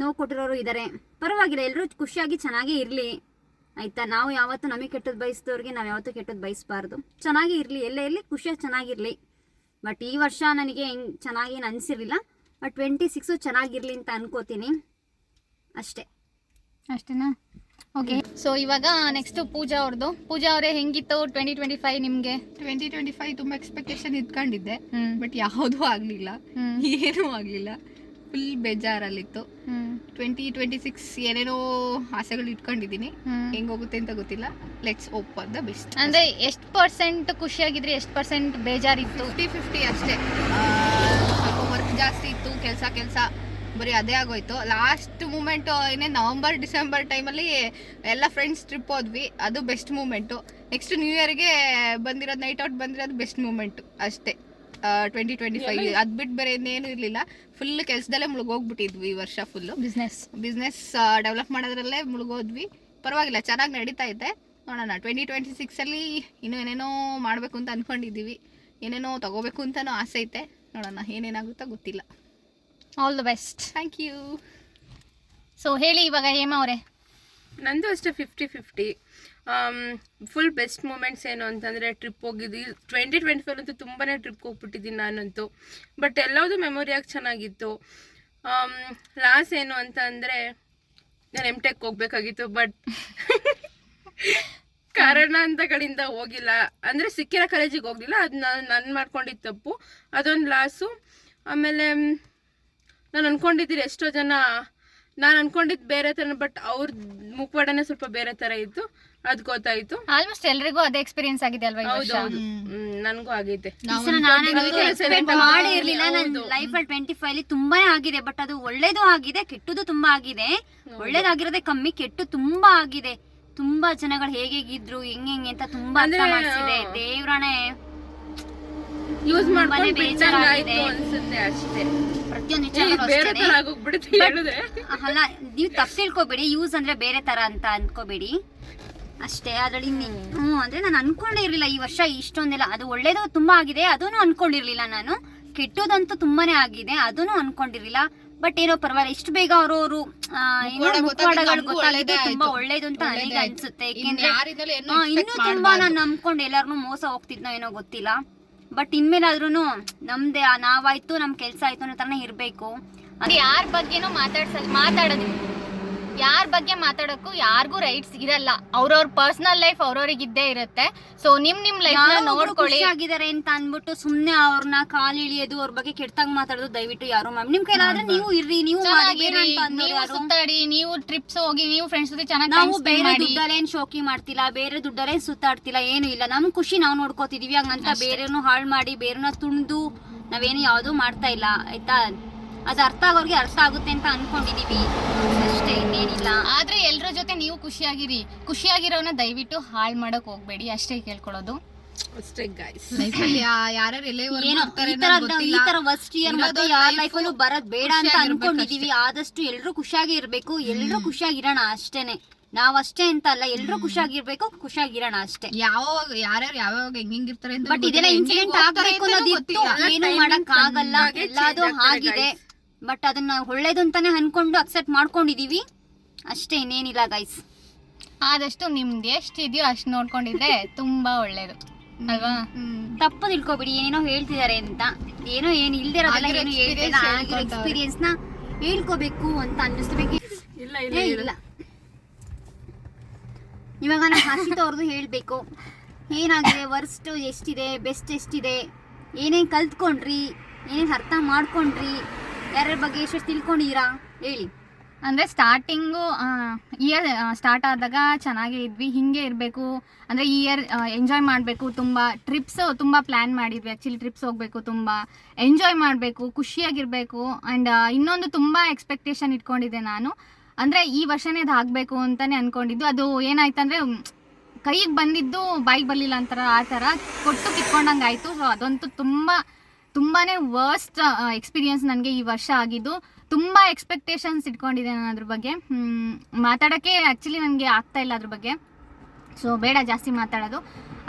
ನೋವು ಕೊಟ್ಟಿರೋರು ಇದಾರೆ. ಪರವಾಗಿಲ್ಲ, ಎಲ್ರು ಖುಷಿಯಾಗಿ ಚೆನ್ನಾಗೇ ಇರ್ಲಿ ಆಯ್ತಾ. ನಾವು ಯಾವತ್ತೂ ನಮಗೆ ಕೆಟ್ಟದ್ ಬಯಸಿದವ್ರಿಗೆ ನಾವ್ ಯಾವತ್ತೂ ಕೆಟ್ಟದ್ ಬಯಸಬಾರ್ದು. ಚೆನ್ನಾಗಿ ಇರ್ಲಿ, ಎಲ್ಲ ಇರ್ಲಿ, ಖುಷಿಯಾಗಿ ಚೆನ್ನಾಗಿರ್ಲಿ. ಬಟ್ ಈ ವರ್ಷ ನನಗೆ ಹೆಂಗ್ ಚೆನ್ನಾಗೇನು ಅನ್ಸಿರ್ಲಿಲ್ಲ. ಬಟ್ 26 ಚೆನ್ನಾಗಿರ್ಲಿ ಅಂತ ಅನ್ಕೋತೀನಿ ಅಷ್ಟೇನಾ? ಓಕೆ, ಸೊ ಇವಾಗ ನೆಕ್ಸ್ಟ್ ಪೂಜಾ ಅವ್ರದ್ದು. ಪೂಜಾ ಅವರೇ, ಹೆಂಗಿತ್ತು 2025 ನಿಮ್ಗೆ? 2025 ತುಂಬಾ ಎಕ್ಸ್ಪೆಕ್ಟೇಷನ್ ಇಟ್ಕೊಂಡಿದ್ದೆ, ಬಟ್ ಯಾವುದೂ ಆಗ್ಲಿಲ್ಲ, ಏನೂ ಆಗ್ಲಿಲ್ಲ. ಫುಲ್ ಬೇಜಾರಲ್ಲಿತ್ತು. 2026 ಏನೇನೋ ಆಸೆಗಳು ಇಟ್ಕೊಂಡಿದ್ದೀನಿ, ಹೆಂಗ್ ಹೋಗುತ್ತೆ ಅಂತ ಗೊತ್ತಿಲ್ಲ. Let's hope for the best. ಅಂದ್ರೆ ಎಷ್ಟು ಪರ್ಸೆಂಟ್ ಖುಷಿಯಾಗಿದ್ರೆ, ಎಷ್ಟು ಪರ್ಸೆಂಟ್ ಬೇಜಾರಿತ್ತು? 50-50 ಅಷ್ಟೇ. ಸ್ವಲ್ಪ ವರ್ಕ್ ಜಾಸ್ತಿ ಇತ್ತು, ಕೆಲಸ ಬರೀ ಅದೇ ಆಗೋಯ್ತು. ಲಾಸ್ಟ್ ಮೂಮೆಂಟ್ ಇನ್ನೇ ನವಂಬರ್-ಡಿಸೆಂಬರ್ ಟೈಮಲ್ಲಿ ಎಲ್ಲ ಫ್ರೆಂಡ್ಸ್ ಟ್ರಿಪ್ ಹೋದ್ವಿ, ಅದು ಬೆಸ್ಟ್ ಮೂಮೆಂಟು. ನೆಕ್ಸ್ಟ್ ನ್ಯೂ ಇಯರ್ಗೆ ಬಂದಿರೋದು, ನೈಟ್ ಔಟ್ ಬಂದಿರೋದು ಬೆಸ್ಟ್ ಮೂಮೆಂಟು ಅಷ್ಟೇ 2025. ಅದು ಬಿಟ್ಟು ಬೇರೆ ಇನ್ನೇನು ಇರಲಿಲ್ಲ. ಫುಲ್ ಕೆಲಸದಲ್ಲೇ ಮುಳುಗೋಗ್ಬಿಟ್ಟಿದ್ವಿ ಈ ವರ್ಷ. ಫುಲ್ಲು ಬಿಸ್ನೆಸ್ ಡೆವಲಪ್ ಮಾಡೋದ್ರಲ್ಲೇ ಮುಳುಗೋದ್ವಿ. ಪರವಾಗಿಲ್ಲ, ಚೆನ್ನಾಗಿ ನಡೀತಾ ಇದೆ. ನೋಡೋಣ 2026ಅಲ್ಲಿ ಇನ್ನೂ ಏನೇನೋ ಮಾಡಬೇಕು ಅಂತ ಅಂದ್ಕೊಂಡಿದ್ದೀವಿ, ಏನೇನೋ ತಗೋಬೇಕು ಅಂತಲೂ ಆಸೆ ಐತೆ. ನೋಡೋಣ ಏನೇನಾಗುತ್ತೋ ಗೊತ್ತಿಲ್ಲ. All the best. Thank you. So ಹೇಳಿ ಇವಾಗ ಹೇಮಾ ಅವರೇ. ನಂದು ಅಷ್ಟೇ 50-50. ಫುಲ್ ಬೆಸ್ಟ್ ಮೂಮೆಂಟ್ಸ್ ಏನು ಅಂತಂದರೆ ಟ್ರಿಪ್ ಹೋಗಿದ್ವಿ. 2025 ಅಂತೂ ತುಂಬಾ ಟ್ರಿಪ್ಗೆ ಹೋಗ್ಬಿಟ್ಟಿದ್ದೀನಿ ನಾನಂತೂ. ಬಟ್ ಎಲ್ಲದೂ ಮೆಮೊರಿಯಾಗಿ ಚೆನ್ನಾಗಿತ್ತು. ಲಾಸ್ ಏನು ಅಂತ ಅಂದರೆ ನಾನು MTech ಹೋಗ್ಬೇಕಾಗಿತ್ತು, ಬಟ್ ಕಾರಣಾಂತರಗಳಿಂದ ಹೋಗಿಲ್ಲ. ಅಂದರೆ ಸಿಕ್ಕಿರೋ ಕಾಲೇಜಿಗೆ ಹೋಗಲಿಲ್ಲ, ಅದು ನಾನು ಮಾಡ್ಕೊಂಡಿದ್ದು ತಪ್ಪು, ಅದೊಂದು ಲಾಸು. ಆಮೇಲೆ ನಾನು ಅಂದ್ಕೊಂಡಿದ್ದೀರಿ ಎಷ್ಟೋ ಜನ, ನಾನು ಅಂದ್ಕೊಂಡಿದ್ದು ಬೇರೆ ಥರ, ಬಟ್ ಅವ್ರ ಮುಖವಾಡನೇ ಸ್ವಲ್ಪ ಬೇರೆ ಥರ ಇತ್ತು, ಅದು ಗೊತ್ತಾಯಿತು. ಆಲ್ಮೋಸ್ಟ್ ಎಲ್ರಿಗೂ ಅದೇ ಎಕ್ಸ್ಪೀರಿಯನ್ಸ್ ಆಗಿದೆ ಅಲ್ವಾ? ಹೌದೌದು, ನನಗೂ ಆಗೈತೆ. ಮಾಡಿ ಇರ್ಲಿಲ್ಲ ನನ್ನ ಲೈಫಲ್ಲಿ 25 ಅಲ್ಲಿ ತುಂಬಾನೇ ಆಗಿದೆ. ಬಟ್ ಅದು ಒಳ್ಳೇದು ಆಗಿದೆ, ಕೆಟ್ಟದ್ದು ತುಂಬಾ ಆಗಿದೆ. ಒಳ್ಳೇದಾಗಿರೋದೇ ಕಮ್ಮಿ, ಕೆಟ್ಟು ತುಂಬಾ ಆಗಿದೆ. ತುಂಬಾ ಜನಗಳು ಹೇಗಿದ್ರು ಹೆಂಗೆ ಅಂತ ತುಂಬಾ ಅರ್ಥ ಮಾಡಿಸಿದೆ. ದೇವ್ರನೇ ಯೂಸ್ ಮಾಡ್ಕೊಂಡು ಬೇಜಾರಾಗಿದೆ ಅನ್ಸುತ್ತೆ ಅಷ್ಟೇ. ಪ್ರತಿಯೊಂದು ವಿಚಾರಗಳು ಬೇರೆ ಅಷ್ಟೇನೆ. ತರ ಆಗೋಗ್ಬಿಡುತ್ತೆ ಹೇಳಿದ್ರೆ. ಅಲ್ಲ ನೀವು ತಪ್ಪು ತಿಳ್ಕೊಬೇಡಿ, ಯೂಸ್ ಅಂದ್ರೆ ಬೇರೆ ತರ ಅಂತ ಅನ್ಕೋಬೇಡಿ ಅಷ್ಟೇ. ಅದ್ರಲ್ಲಿ ಅಂದ್ರೆ ನಾನು ಅನ್ಕೊಂಡೇ ಇರ್ಲಿಲ್ಲ ಈ ವರ್ಷ ಇಷ್ಟೊಂದೆಲ್ಲ. ಅದು ಒಳ್ಳೇದು ತುಂಬಾ ಆಗಿದೆ, ಅದನ್ನು ಅನ್ಕೊಂಡಿರ್ಲಿಲ್ಲ ನಾನು. ಕೆಟ್ಟದಂತೂ ತುಂಬಾನೇ ಆಗಿದೆ, ಅದನ್ನು ಅನ್ಕೊಂಡಿರ್ಲಿಲ್ಲ. ಬಟ್ ಏನೋ ಪರವಾಗಿಲ್ಲ, ಇಷ್ಟು ಬೇಗ ಅವ್ರವ್ರು ಮುಖವಾಡಗಳು ಗೊತ್ತಾಗಿದೆ, ತುಂಬಾ ಒಳ್ಳೇದು ಅಂತ ನನಗೆ ಅನ್ಸುತ್ತೆ. ಯಾಕೆಂದ್ರೆ ಇನ್ನೂ ತುಂಬಾ ನಾನು ನಂಬ್ಕೊಂಡು ಎಲ್ಲಾರನು ಮೋಸ ಹೋಗ್ತಿದ್ನೋ ಏನೋ ಗೊತ್ತಿಲ್ಲ. ಬಟ್ ಇನ್ಮೇಲಾದ್ರೂ ನಮ್ದೇ ನಾವಾಯ್ತು ನಮ್ ಕೆಲ್ಸ ಆಯ್ತು ಅನ್ನೋ ತರನೇ ಇರ್ಬೇಕು. ಯಾರ ಬಗ್ಗೆನೂ ಮಾತಾಡೋದು, ಯಾರ ಬಗ್ಗೆ ಮಾತಾಡೋಕ್ಕೂ ಯಾರಿಗೂ ರೈಟ್ಸ್ ಇರಲ್ಲ. ಅವ್ರವ್ರ ಪರ್ಸನಲ್ ಲೈಫ್ ಅವ್ರವ್ರಿಗೆ ಇದ್ದೇ ಇರುತ್ತೆ. ಸೊ ನಿಮ್ ಲೈಫ್ ನೋಡ್ಕೊಳ್ಳಿ. ಆಗಿದ್ದಾರೆ ಅಂತ ಅನ್ಬಿಟ್ಟು ಸುಮ್ನೆ ಅವ್ರನ್ನ ಕಾಲ್ ಇಳಿಯೋದು, ಅವ್ರ ಬಗ್ಗೆ ಕೆಟ್ಟದಾಗ ಮಾತಾಡೋದು ದಯವಿಟ್ಟು ಯಾರು ನಿಮ್ ಕೈಲಾದ್ರೆ ನೀವು ಇರ್ರಿ, ನೀವು ಸುತ್ತಾಡಿ, ನೀವು ಟ್ರಿಪ್ಸ್ ಹೋಗಿ, ನೀವು ಫ್ರೆಂಡ್ಸ್ ಜೊತೆ ಚೆನ್ನಾಗಿ ನಾವು ಬೇರೆ ದುಡ್ಡಲ್ಲೇನ್ ಶೋಕಿ ಮಾಡ್ತಿಲ್ಲ, ಬೇರೆ ದುಡ್ಡಲ್ಲೇನ್ ಸುತ್ತಾಡ್ತಿಲ್ಲ, ಏನು ಇಲ್ಲ. ನಮ್ ಖುಷಿ ನಾವು ನೋಡ್ಕೋತಿದೀವಿ. ಹಂಗಂತ ಬೇರೆನು ಹಾಳು ಮಾಡಿ ಬೇರೆನ ತುಣ್ದು ನಾವೇನು ಯಾವ್ದು ಮಾಡ್ತಾ ಇಲ್ಲ ಆಯ್ತಾ. ಅದು ಅರ್ಥ ಆಗೋರ್ಗೆ ಅರ್ಥ ಆಗುತ್ತೆ ಅಂತ ಅನ್ಕೊಂಡಿದೀವಿ ಅಷ್ಟೇ, ಇನ್ನೇನಿಲ್ಲ. ಆದ್ರೆ ಎಲ್ರ ಜೊತೆ ನೀವು ಖುಷಿಯಾಗಿರೋನ ದಯವಿಟ್ಟು ಹಾಳು ಮಾಡಕ್ ಹೋಗ್ಬೇಡಿ, ಅಷ್ಟೇ ಕೇಳ್ಕೊಳ್ಳೋದು ಅಷ್ಟೇ ಗೈಸ್. ಈ ತರ ವರ್ಸ್ಟ್ ಇಯರ್ ಮತ್ತೆ ಯಾರ ಲೈಫಲ್ಲೂ ಬರೋದ್ ಬೇಡ ಅಂತ ಅನ್ಕೊಂಡಿದೀವಿ. ಆದಷ್ಟು ಎಲ್ರು ಖುಷಿಯಾಗಿ ಇರ್ಬೇಕು, ಎಲ್ರು ಖುಷಿಯಾಗಿರೋಣ ಅಷ್ಟೇನೆ. ನಾವಷ್ಟೇ ಅಂತ ಅಲ್ಲ, ಎಲ್ರು ಖುಷಿಯಾಗಿರ್ಬೇಕು, ಖುಷಿಯಾಗಿರೋಣ ಅಷ್ಟೇ. ಯಾರ್ಯಾರು ಯಾವಾಗ ಹೆಂಗಿರ್ತಾರೆ. ಬಟ್ ಇದೆಲ್ಲ ಇನ್ಸಿಡೆಂಟ್ ಆಗ್ಬೇಕು ಅನ್ನೋದಿತ್ತು, ಏನು ಮಾಡಕ್ ಆಗಲ್ಲ, ಎಲ್ಲಾದು ಆಗಿದೆ. ಬಟ್ ಅದನ್ನ ಒಳ್ಳೇದು ಅಂತಾನೆ ಅನ್ಕೊಂಡು ಅಕ್ಸೆಪ್ಟ್ ಮಾಡ್ಕೊಂಡಿದೀವಿ ಅಷ್ಟೇ, ಇನ್ನೇನಿಲ್ಲ ಗೈಸ್. ಆದಷ್ಟು ನಿಮ್ದು ಎಷ್ಟಿದೆಯೋ ಅಷ್ಟು ನೋಡ್ಕೊಂಡಿದ್ರೆ ತುಂಬಾ ಒಳ್ಳೇದು ಅಲ್ವಾ. ತಪ್ಪು ತಿಳ್ಕೊಬಿಡಿ, ಏನೇನೋ ಹೇಳ್ತಿದ್ದಾರೆ ಅಂತ. ಏನು ಇಲ್ದಿರೋದಲ್ಲ, ಏನು ಹೇಳ್ತಿಲ್ಲ, ಆಗಿರೋ ಎಕ್ಸ್ಪೀರಿಯನ್ಸ್ ನ ಹೇಳ್ಕೋಬೇಕು ಅಂತ ಅನ್ನಿಸ್ಬೇಕು. ಇಲ್ಲ ಇವಾಗ ನಾವು ಹರ್ಷಿತ್ ಅವ್ರದ್ದು ಹೇಳ್ಬೇಕು, ಏನಾಗಿದೆ, ವರ್ಸ್ಟ್ ಎಷ್ಟಿದೆ, ಬೆಸ್ಟ್ ಎಷ್ಟಿದೆ, ಏನೇನ್ ಕಲ್ತ್ಕೊಂಡ್ರಿ, ಏನೇನ್ ಅರ್ಥ ಮಾಡ್ಕೊಂಡ್ರಿ, ಯಾರ್ಯಾರ ಬಗ್ಗೆ ಎಷ್ಟು ತಿಳ್ಕೊಂಡಿದ್ದೀರಾ ಹೇಳಿ. ಅಂದರೆ ಸ್ಟಾರ್ಟಿಂಗು ಇಯರ್ ಸ್ಟಾರ್ಟ್ ಆದಾಗ ಚೆನ್ನಾಗೇ ಇದ್ವಿ, ಹಿಂಗೆ ಇರಬೇಕು ಅಂದರೆ ಈ ಇಯರ್ ಎಂಜಾಯ್ ಮಾಡಬೇಕು, ತುಂಬ ಟ್ರಿಪ್ಸ್ ತುಂಬ ಪ್ಲ್ಯಾನ್ ಮಾಡಿದ್ವಿ. ಆ್ಯಕ್ಚುಲಿ ಟ್ರಿಪ್ಸ್ ಹೋಗಬೇಕು, ತುಂಬ ಎಂಜಾಯ್ ಮಾಡಬೇಕು, ಖುಷಿಯಾಗಿರಬೇಕು. ಆ್ಯಂಡ್ ಇನ್ನೊಂದು ತುಂಬ ಎಕ್ಸ್ಪೆಕ್ಟೇಷನ್ ಇಟ್ಕೊಂಡಿದ್ದೆ ನಾನು, ಅಂದರೆ ಈ ವರ್ಷನೇ ಅದು ಆಗಬೇಕು ಅಂತಲೇ ಅಂದ್ಕೊಂಡಿದ್ದು. ಅದು ಏನಾಯ್ತಂದರೆ ಕೈಗೆ ಬಂದಿದ್ದು ಬಾಯಿಗೆ ಬರಲಿಲ್ಲ ಅಂತಾರ, ಆ ಥರ ಕೊಟ್ಟು ಕಿತ್ಕೊಂಡಂಗೆ ಆಯಿತು. ಸೊ ಅದಂತೂ ತುಂಬಾ ವರ್ಸ್ಟ್ ಎಕ್ಸ್ಪೀರಿಯನ್ಸ್ ನನಗೆ ಈ ವರ್ಷ ಆಗಿದ್ದು. ತುಂಬ ಎಕ್ಸ್ಪೆಕ್ಟೇಷನ್ಸ್ ಇಟ್ಕೊಂಡಿದ್ದೆ ನಾನು ಅದ್ರ ಬಗ್ಗೆ. ಮಾತಾಡೋಕ್ಕೆ ಆ್ಯಕ್ಚುಲಿ ನನಗೆ ಆಗ್ತಾಯಿಲ್ಲ ಅದ್ರ ಬಗ್ಗೆ, ಸೊ ಬೇಡ ಜಾಸ್ತಿ ಮಾತಾಡೋದು.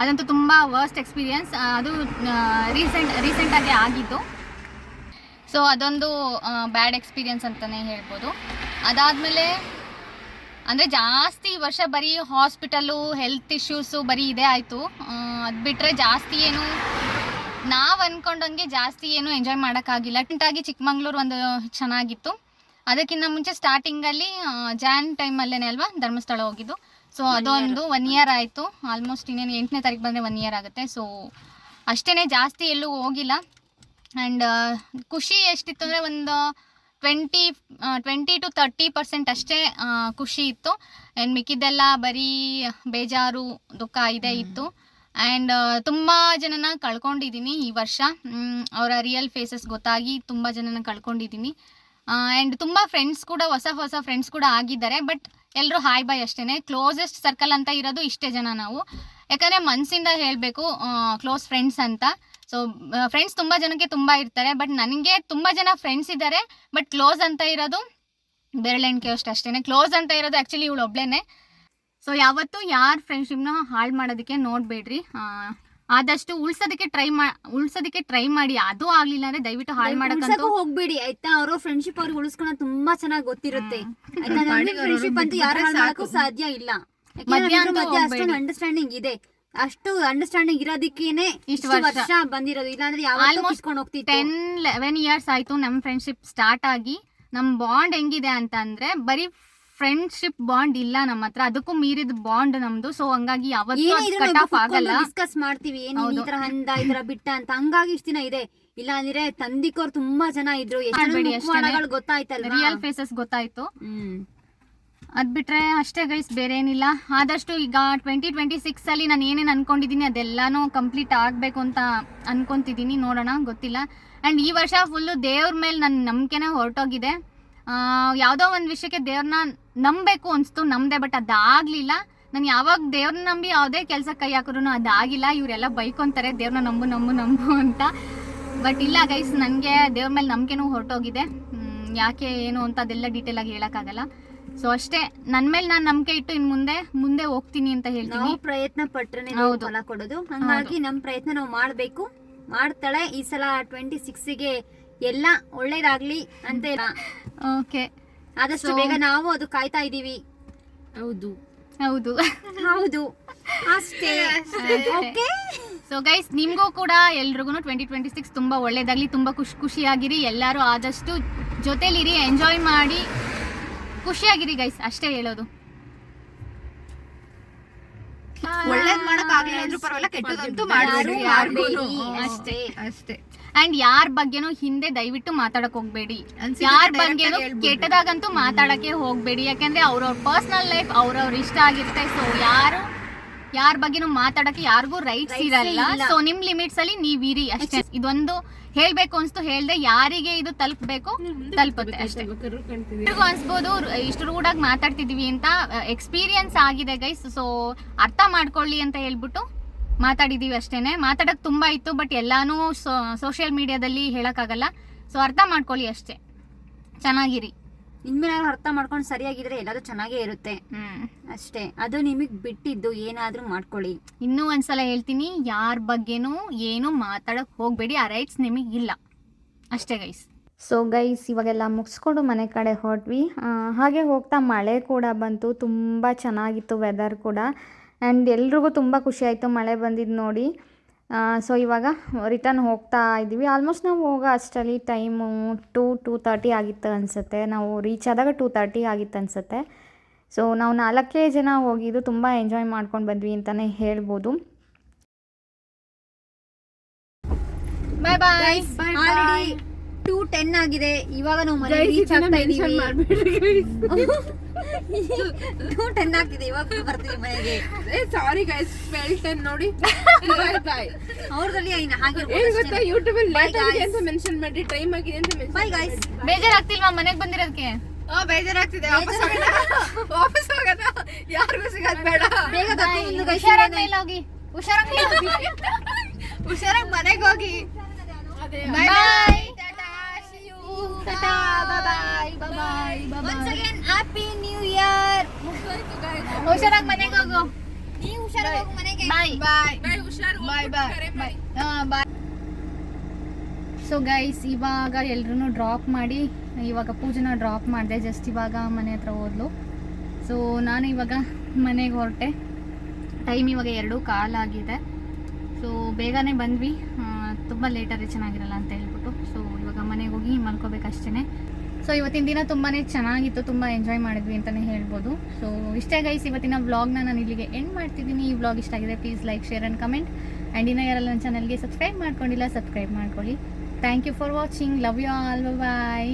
ಅದಂತೂ ತುಂಬ ವರ್ಸ್ಟ್ ಎಕ್ಸ್ಪೀರಿಯನ್ಸ್. ಅದು ರೀಸೆಂಟಾಗಿ ಆಗಿದ್ದು. ಸೊ ಅದೊಂದು ಬ್ಯಾಡ್ ಎಕ್ಸ್ಪೀರಿಯನ್ಸ್ ಅಂತಲೇ ಹೇಳ್ಬೋದು. ಅದಾದಮೇಲೆ ಅಂದರೆ ಜಾಸ್ತಿ ಈ ವರ್ಷ ಬರೀ ಹಾಸ್ಪಿಟಲು, ಹೆಲ್ತ್ ಇಶ್ಯೂಸು ಬರೀ ಇದೇ ಆಯಿತು. ಅದು ಬಿಟ್ಟರೆ ಜಾಸ್ತಿ ಏನು ನಾವು ಅಂದ್ಕೊಂಡಂಗೆ ಜಾಸ್ತಿ ಏನು ಎಂಜಾಯ್ ಮಾಡೋಕ್ಕಾಗಿಲ್ಲ. ಟೆಂಟಾಗಿ ಚಿಕ್ಕಮಂಗ್ಳೂರು ಒಂದು ಚೆನ್ನಾಗಿತ್ತು. ಅದಕ್ಕಿಂತ ಮುಂಚೆ ಸ್ಟಾರ್ಟಿಂಗಲ್ಲಿ ಜಾನ್ ಟೈಮಲ್ಲೇ ಅಲ್ವಾ ಧರ್ಮಸ್ಥಳ ಹೋಗಿದ್ದು. ಸೊ ಅದೊಂದು 1 ಇಯರ್ ಆಯಿತು ಆಲ್ಮೋಸ್ಟ್. ಇನ್ನೇನು 8ನೇ ತಾರೀಕು ಬಂದರೆ 1 ಇಯರ್ ಆಗುತ್ತೆ. ಸೊ ಅಷ್ಟೇ, ಜಾಸ್ತಿ ಎಲ್ಲೂ ಹೋಗಿಲ್ಲ. ಆ್ಯಂಡ್ ಖುಷಿ ಎಷ್ಟಿತ್ತು ಅಂದರೆ ಒಂದು 20 to 30% ಅಷ್ಟೇ ಖುಷಿ ಇತ್ತು. ಆ್ಯಂಡ್ ಮಿಕ್ಕಿದ್ದೆಲ್ಲ ಬರೀ ಬೇಜಾರು, ದುಃಖ ಇದೇ ಇತ್ತು. ಆ್ಯಂಡ್ ತುಂಬ ಜನನ ಕಳ್ಕೊಂಡಿದ್ದೀನಿ ಈ ವರ್ಷ. ಅವರ ರಿಯಲ್ ಫೇಸಸ್ ಗೊತ್ತಾಗಿ ತುಂಬ ಜನನ ಕಳ್ಕೊಂಡಿದ್ದೀನಿ. ಆ್ಯಂಡ್ ತುಂಬ ಫ್ರೆಂಡ್ಸ್ ಕೂಡ, ಹೊಸ ಫ್ರೆಂಡ್ಸ್ ಕೂಡ ಆಗಿದ್ದಾರೆ. ಬಟ್ ಎಲ್ಲರೂ ಹಾಯ್ ಬಾಯ್ ಅಷ್ಟೇ. ಕ್ಲೋಸೆಸ್ಟ್ ಸರ್ಕಲ್ ಅಂತ ಇರೋದು ಇಷ್ಟೇ ಜನ ನಾವು. ಯಾಕಂದರೆ ಮನಸ್ಸಿಂದ ಹೇಳಬೇಕು, ಕ್ಲೋಸ್ ಫ್ರೆಂಡ್ಸ್ ಅಂತ. ಸೊ ಫ್ರೆಂಡ್ಸ್ ತುಂಬ ಜನಕ್ಕೆ ತುಂಬ ಇರ್ತಾರೆ. ಬಟ್ ನನಗೆ ತುಂಬ ಜನ ಫ್ರೆಂಡ್ಸ್ ಇದ್ದಾರೆ, ಬಟ್ ಕ್ಲೋಸ್ ಅಂತ ಇರೋದು ಬೆರಳೆಣಿಕೆ ಅಷ್ಟು ಅಷ್ಟೇ. ಕ್ಲೋಸ್ ಅಂತ ಇರೋದು ಆ್ಯಕ್ಚುಲಿ ಇವಳು ಒಬ್ಳೇನೆ. ಸೊ ಯಾವತ್ತೂ ಯಾರ ಫ್ರೆಂಡ್ಶಿಪ್ನ ಹಾಳು ಮಾಡೋದಕ್ಕೆ ನೋಡಬೇಡ್ರಿ. ಆದಷ್ಟು ಉಳ್ಸೋದಕ್ಕೆ ಟ್ರೈ ಮಾಡಿ. ಅದು ಆಗ್ಲಿಲ್ಲ ಅಂದ್ರೆ ದಯವಿಟ್ಟು ಹಾಳು ಮಾಡೋಕ್ಕಂತೂ ಹೋಗ್ಬೇಡಿ ಆಯ್ತಾ. ಅವ್ರ ಫ್ರೆಂಡ್ಶಿಪ್ ಅವ್ರಿಗೆ ಉಳಿಸ್ಕೊಳ್ಳೋದು ತುಂಬಾ ಚೆನ್ನಾಗಿ ಗೊತ್ತಿರುತ್ತೆ ಆಯ್ತಾ. ಫ್ರೆಂಡ್ಶಿಪ್ ಅಂತೂ ಯಾರು ಹಾಳು ಮಾಡೋಕ್ಕೂ ಸಾಧ್ಯ ಇಲ್ಲ. ಅಷ್ಟೊಂದು ಅಂಡರ್ಸ್ಟ್ಯಾಂಡಿಂಗ್ ಇದೆ. ಅಷ್ಟು ಅಂಡರ್ಸ್ಟ್ಯಾಂಡಿಂಗ್ ಇರೋದಕ್ಕೇನೆ ಇಷ್ಟು ವರ್ಷ ಬಂದಿರೋದು. ಇಲ್ಲಾಂದ್ರೆ ಯಾವತ್ತೂ ಕಿಸ್ಕೊಂಡು ಹೋಗ್ತಿತ್ತು. 10-11 ಇಯರ್ಸ್ ಆಯ್ತು ನಮ್ಮ ಫ್ರೆಂಡ್ಶಿಪ್ ಸ್ಟಾರ್ಟ್ ಆಗಿ. ನಮ್ಮ ಬಾಂಡ್ ಹೆಂಗಿದೆ ಅಂತ ಅಂದ್ರೆ ಬರೀ ಫ್ರೆಂಡ್ಶಿಪ್ ಬಾಂಡ್ ಇಲ್ಲ ನಮ್ಮ ಹತ್ರ, ಅದಕ್ಕೂ ಮೀರಿದ ಬಾಂಡ್ ನಮ್ದು. ಸೊ ಹಂಗಾಗಿ ಯಾವತ್ತೂ ಕಟ್ ಆಫ್ ಆಗಲ್ಲ. ಡಿಸ್ಕಸ್ ಮಾಡ್ತೀವಿ, ಏನು ಈ ತರ ಹಂದ ಈ ತರ ಬಿಟ್ಟ ಅಂತ. ಹಂಗಾಗಿ ಇಷ್ಟ ದಿನ ಇದೆ. ಇಲ್ಲ ಅಂದ್ರೆ ತಂದಿಕೋರು ತುಂಬಾ ಜನ ಇದ್ರು, ಗೊತ್ತಾಯ್ತಲ್ಲ, ರಿಯಲ್ ಫೇಸಸ್ ಗೊತ್ತಾಯ್ತು. ಅದ್ ಬಿಟ್ರೆ ಅಷ್ಟೇ ಗೈಸ್, ಬೇರೆ ಏನಿಲ್ಲ. ಆದಷ್ಟು ಈಗ 2026 ಅಲ್ಲಿ ನಾನು ಏನೇನು ಅನ್ಕೊಂಡಿದ್ದೀನಿ ಅದೆಲ್ಲಾನು ಕಂಪ್ಲೀಟ್ ಆಗ್ಬೇಕು ಅಂತ ಅನ್ಕೊಂತಿದ್ದೀನಿ. ನೋಡೋಣ, ಗೊತ್ತಿಲ್ಲ. ಅಂಡ್ ಈ ವರ್ಷ ಫುಲ್ಲು ದೇವ್ರ ಮೇಲೆ ನನ್ನ ನಂಬಿಕೆನೇ ಹೊರಟೋಗಿದೆ. ಯಾವುದೋ ಒಂದು ವಿಷಯಕ್ಕೆ ದೇವ್ರನ್ನ ನಂಬಬೇಕು ಅನಿಸ್ತು, ನಂಬದೆ. ಬಟ್ ಅದಾಗಲಿಲ್ಲ. ನಾನು ಯಾವಾಗ ದೇವ್ರನ್ನ ನಂಬಿ ಯಾವುದೇ ಕೆಲಸ ಕೈ ಹಾಕಿದ್ರು ಅದಾಗಿಲ್ಲ. ಇವರೆಲ್ಲ ಬೈಕೊಂತಾರೆ ದೇವ್ರನ್ನ ನಂಬು ಅಂತ. ಬಟ್ ಇಲ್ಲ ಗೈಸ್, ನನಗೆ ದೇವ್ರ ಮೇಲೆ ನಂಬಿಕೆನೂ ಹೊರಟೋಗಿದೆ. ಯಾಕೆ ಏನು ಅಂತ ಅದೆಲ್ಲ ಡೀಟೇಲ್ ಆಗಿ ಹೇಳೋಕ್ಕಾಗಲ್ಲ. ಸೊ ಅಷ್ಟೇ, ನನ್ನ ಮೇಲೆ ನಾನು ನಂಬಿಕೆ ಇಟ್ಟು ಇನ್ನು ಮುಂದೆ ಹೋಗ್ತೀನಿ ಅಂತ ಹೇಳ್ತೀನಿ. ನಾವು ಪ್ರಯತ್ನ ಪಟ್ರೆ ಫಲ ಕೊಡೋದು. ಹಂಗಾಗಿ ನಮ್ಮ ಪ್ರಯತ್ನ ನಾವು ಮಾಡಬೇಕು. ಮಾಡ್ತಾಳೆ ಈ ಸಲ 26ಗೆ ಎಲ್ಲ ಒಳ್ಳೇದಾಗ್ಲಿ ಅಂತ. ಓಕೆ, ಆದಷ್ಟು ಬೇಗ ನಾವು ಅದು ಕಾಯ್ತಾ ಇದೀವಿ. ಹೌದು ಹೌದು ಹೌದು ಅಷ್ಟೇ. ಓಕೆ, ಸೊ ಗೈಸ್, ನಿಮಗೂ ಕೂಡ ಎಲ್ರಿಗೂ 2026 ತುಂಬ ಒಳ್ಳೇದಾಗಲಿ, ತುಂಬ ಖುಷಿಯಾಗಿರಿ. ಎಲ್ಲರೂ ಆದಷ್ಟು ಜೊತೆಲಿರಿ, ಎಂಜಾಯ್ ಮಾಡಿ, ಖುಷಿಯಾಗಿರಿ ಗೈಸ್, ಅಷ್ಟೇ ಹೇಳೋದು. ಒಳ್ಳೇದ್ ಮಾಡಕ್ ಆಗ್ಲಿಲ್ಲ ಅಂದ್ರೂ ಪರವಾಗಿಲ್ಲ, ಕೆಟ್ಟದಂತೂ ಮಾಡ್ಬೇಡಿ ಯಾರ್ಗೂನು. ಅಷ್ಟೇ. ಅಂಡ್ ಯಾರ ಬಗ್ಗೆನೂ ಹಿಂದೆ ದಯವಿಟ್ಟು ಮಾತಾಡಕ್ ಹೋಗ್ಬೇಡಿ. ಯಾರ ಬಗ್ಗೆನೂ ಕೆಟ್ಟದಾಗಂತೂ ಮಾತಾಡಕ್ಕೆ ಹೋಗ್ಬೇಡಿ. ಯಾಕಂದ್ರೆ ಅವ್ರವ್ರ ಪರ್ಸನಲ್ ಲೈಫ್ ಅವ್ರವ್ರ ಇಷ್ಟ ಆಗಿರುತ್ತೆ. ಸೊ ಯಾರ ಬಗ್ಗೆನೂ ಮಾತಾಡಕ್ಕೆ ಯಾರಿಗೂ ರೈಟ್ಸ್ ಇರಲ್ಲ. ಸೊ ನಿಮ್ ಲಿಮಿಟ್ಸ್ ಅಲ್ಲಿ ನೀವ್ ಇರಿ ಅಷ್ಟೇ. ಇದೊಂದು ಹೇಳ್ಬೇಕು ಅನ್ಸ್ತು, ಹೇಳ್ದೆ. ಯಾರಿಗೆ ಇದು ತಲುಪಬೇಕು ತಲುಪುತ್ತೆ ಅಷ್ಟೇ. ಅನ್ಸ್ಬೋದು ಇಷ್ಟು ರೂಡಾಗಿ ಮಾತಾಡ್ತಿದೀವಿ ಅಂತ, ಎಕ್ಸ್ಪೀರಿಯನ್ಸ್ ಆಗಿದೆ ಗೈಸ್. ಸೊ ಅರ್ಥ ಮಾಡ್ಕೊಳ್ಳಿ ಅಂತ ಹೇಳ್ಬಿಟ್ಟು ಮಾತಾಡಿದೀವಿ ಅಷ್ಟೇನೆ. ಮಾತಾಡಕ್ ತುಂಬಾ ಇತ್ತು, ಬಟ್ ಎಲ್ಲಾನು ಸೋಷಿಯಲ್ ಮೀಡಿಯಾದಲ್ಲಿ ಹೇಳಕ್ಕಾಗಲ್ಲ. ಸೊ ಅರ್ಥ ಮಾಡ್ಕೊಳ್ಳಿ ಅಷ್ಟೇ, ಚೆನ್ನಾಗಿರಿ. ಇನ್ಮೇಲೆ ಅರ್ಥ ಮಾಡ್ಕೊಂಡು ಸರಿಯಾಗಿದ್ರೆ ಎಲ್ಲಾದ್ರೂ ಚೆನ್ನಾಗೇ ಇರುತ್ತೆ ಅಷ್ಟೇ. ಅದು ನಿಮಗ್ ಬಿಟ್ಟಿದ್ದು, ಏನಾದ್ರೂ ಮಾಡ್ಕೊಳ್ಳಿ. ಇನ್ನೂ ಒಂದ್ಸಲ ಹೇಳ್ತೀನಿ, ಯಾರ ಬಗ್ಗೆನೂ ಏನು ಮಾತಾಡಕ್ ಹೋಗ್ಬೇಡಿ. ಆ ರೈಟ್ಸ್ ನಿಮಗಿಲ್ಲ ಅಷ್ಟೇ ಗೈಸ್. ಸೊ ಗೈಸ್, ಇವಾಗೆಲ್ಲ ಮುಗಿಸ್ಕೊಂಡು ಮನೆ ಕಡೆ ಹೊರಟ್ವಿ. ಹಾಗೆ ಹೋಗ್ತಾ ಮಳೆ ಕೂಡ ಬಂತು, ತುಂಬ ಚೆನ್ನಾಗಿತ್ತು ವೆದರ್ ಕೂಡ. ಆ್ಯಂಡ್ ಎಲ್ರಿಗೂ ತುಂಬ ಖುಷಿ ಆಯಿತು ಮಳೆ ಬಂದಿದ್ದು ನೋಡಿ. ಸೊ ಇವಾಗ ರಿಟರ್ನ್ ಹೋಗ್ತಾ ಇದ್ದೀವಿ. ಆಲ್ಮೋಸ್ಟ್ ನಾವು ಹೋಗೋ ಅಷ್ಟರಲ್ಲಿ ಟೈಮು 2:30 ಆಗಿತ್ತು ಅನಿಸುತ್ತೆ. ನಾವು ರೀಚ್ ಆದಾಗ 2:30 ಆಗಿತ್ತು ಅನಿಸುತ್ತೆ. ಸೊ ನಾವು 4 ಜನ ಹೋಗಿದ್ದು, ತುಂಬ ಎಂಜಾಯ್ ಮಾಡ್ಕೊಂಡು ಬಂದ್ವಿ ಅಂತಲೇ ಹೇಳ್ಬೋದು. ಬಾಯ್ ಬಾಯ್. ಆಲ್ರೆಡಿ 2:10 ಆಗಿದೆ. ಇವಾಗ ನಾವು ಮನೆ ರೀಚ್ ಆಗ್ತಾ ಇದೀವಿ. 2:10 ಆಗ್ತಿದೆ, ಇವಾಗ ಬರ್ತೀವಿ ಮನೆಗೆ. ಸಾರಿ ಗೈಸ್, 12:10 ನೋಡಿ. ಬಾಯ್. ಅವ್ರದಲ್ಲಿ ಹಾಗೆ ಏನ್ ಗೊತ್ತಾ, ಯೂಟ್ಯೂಬ್ ಅಲ್ಲಿ ಲೇಟ್ ಆಗಿದೆ ಅಂತ ಮೆನ್ಷನ್ ಮಾಡಿ, ಟೈಮ್ ಆಗಿದೆ ಅಂತ ಮೆನ್ಷನ್. Bye guys. ಬೇಜಾರಾಗ್ತಿಲ್ವಾ ಮನೆಗೆ ಬಂದಿರೋದಕ್ಕೆ? ಬೇಜಾರಾಗ್ತಿದೆ. ವಾಪಸ್ ಹೋಗೋಣ, ಯಾರಿಗೂ ಸಿಗೋದ್ ಬೇಡ. ಬೇಗ ಕರ್ಕೊಂಡು ಗೈಸ್. ಹುಷಾರಾಗಿ ಮನೆಗೆ ಹೋಗಿ. ಬಾಯ್ ಬಾಯ್. Once again, happy new year. ಹುಷಾರಾಗಿ ಮನೆಗೆ ಹೋಗು. ನೀವು ಹುಷಾರಾಗಿ ಹೋಗು ಮನೆಗೆ. ಬಾಯ್ ಬಾಯ್. ಸೊ ಗೈಸ್, ಇವಾಗ ಎಲ್ರೂ ಡ್ರಾಪ್ ಮಾಡಿ, ಇವಾಗ ಪೂಜೆನ ಡ್ರಾಪ್ ಮಾಡಿದೆ. ಜಸ್ಟ್ ಇವಾಗ ಮನೆ ಹತ್ರ ಹೋದ್ಲು. ಸೊ ನಾನು ಇವಾಗ ಮನೆಗೆ ಹೊರಟೆ. ಟೈಮ್ ಇವಾಗ 2:15 ಆಗಿದೆ. ಸೊ ಬೇಗನೆ ಬಂದ್ವಿ, ತುಂಬ ಲೇಟಾದರೆ ಚೆನ್ನಾಗಿರಲ್ಲ ಅಂತ ಹೇಳ್ಬಿಟ್ಟು. ಸೊ ಇವಾಗ ಮನೆಗೆ ಹೋಗಿ ಮಲ್ಕೋಬೇಕಷ್ಟೇ. ಸೊ ಇವತ್ತಿನ ದಿನ ತುಂಬಾ ಚೆನ್ನಾಗಿತ್ತು, ತುಂಬ ಎಂಜಾಯ್ ಮಾಡಿದ್ವಿ ಅಂತಲೇ ಹೇಳ್ಬೋದು. ಸೊ ಇಷ್ಟೇ ಗೈಸ್, ಇವತ್ತಿನ ವ್ಲಾಗ್ನ ನಾನು ಇಲ್ಲಿಗೆ ಎಂಡ್ ಮಾಡ್ತಿದ್ದೀನಿ. ಈ ವ್ಲಾಗ್ ಇಷ್ಟ ಆಗಿದೆ, please like, share and comment. And ಇನ್ನೂ ಯಾರೆಲ್ಲ ನನ್ನ ಚಾನಲ್ಗೆ ಸಬ್ಸ್ಕ್ರೈಬ್ ಮಾಡ್ಕೊಂಡಿಲ್ಲ, ಸಬ್ಸ್ಕ್ರೈಬ್ ಮಾಡ್ಕೊಳ್ಳಿ. Thank you for watching. Love you all. Bye.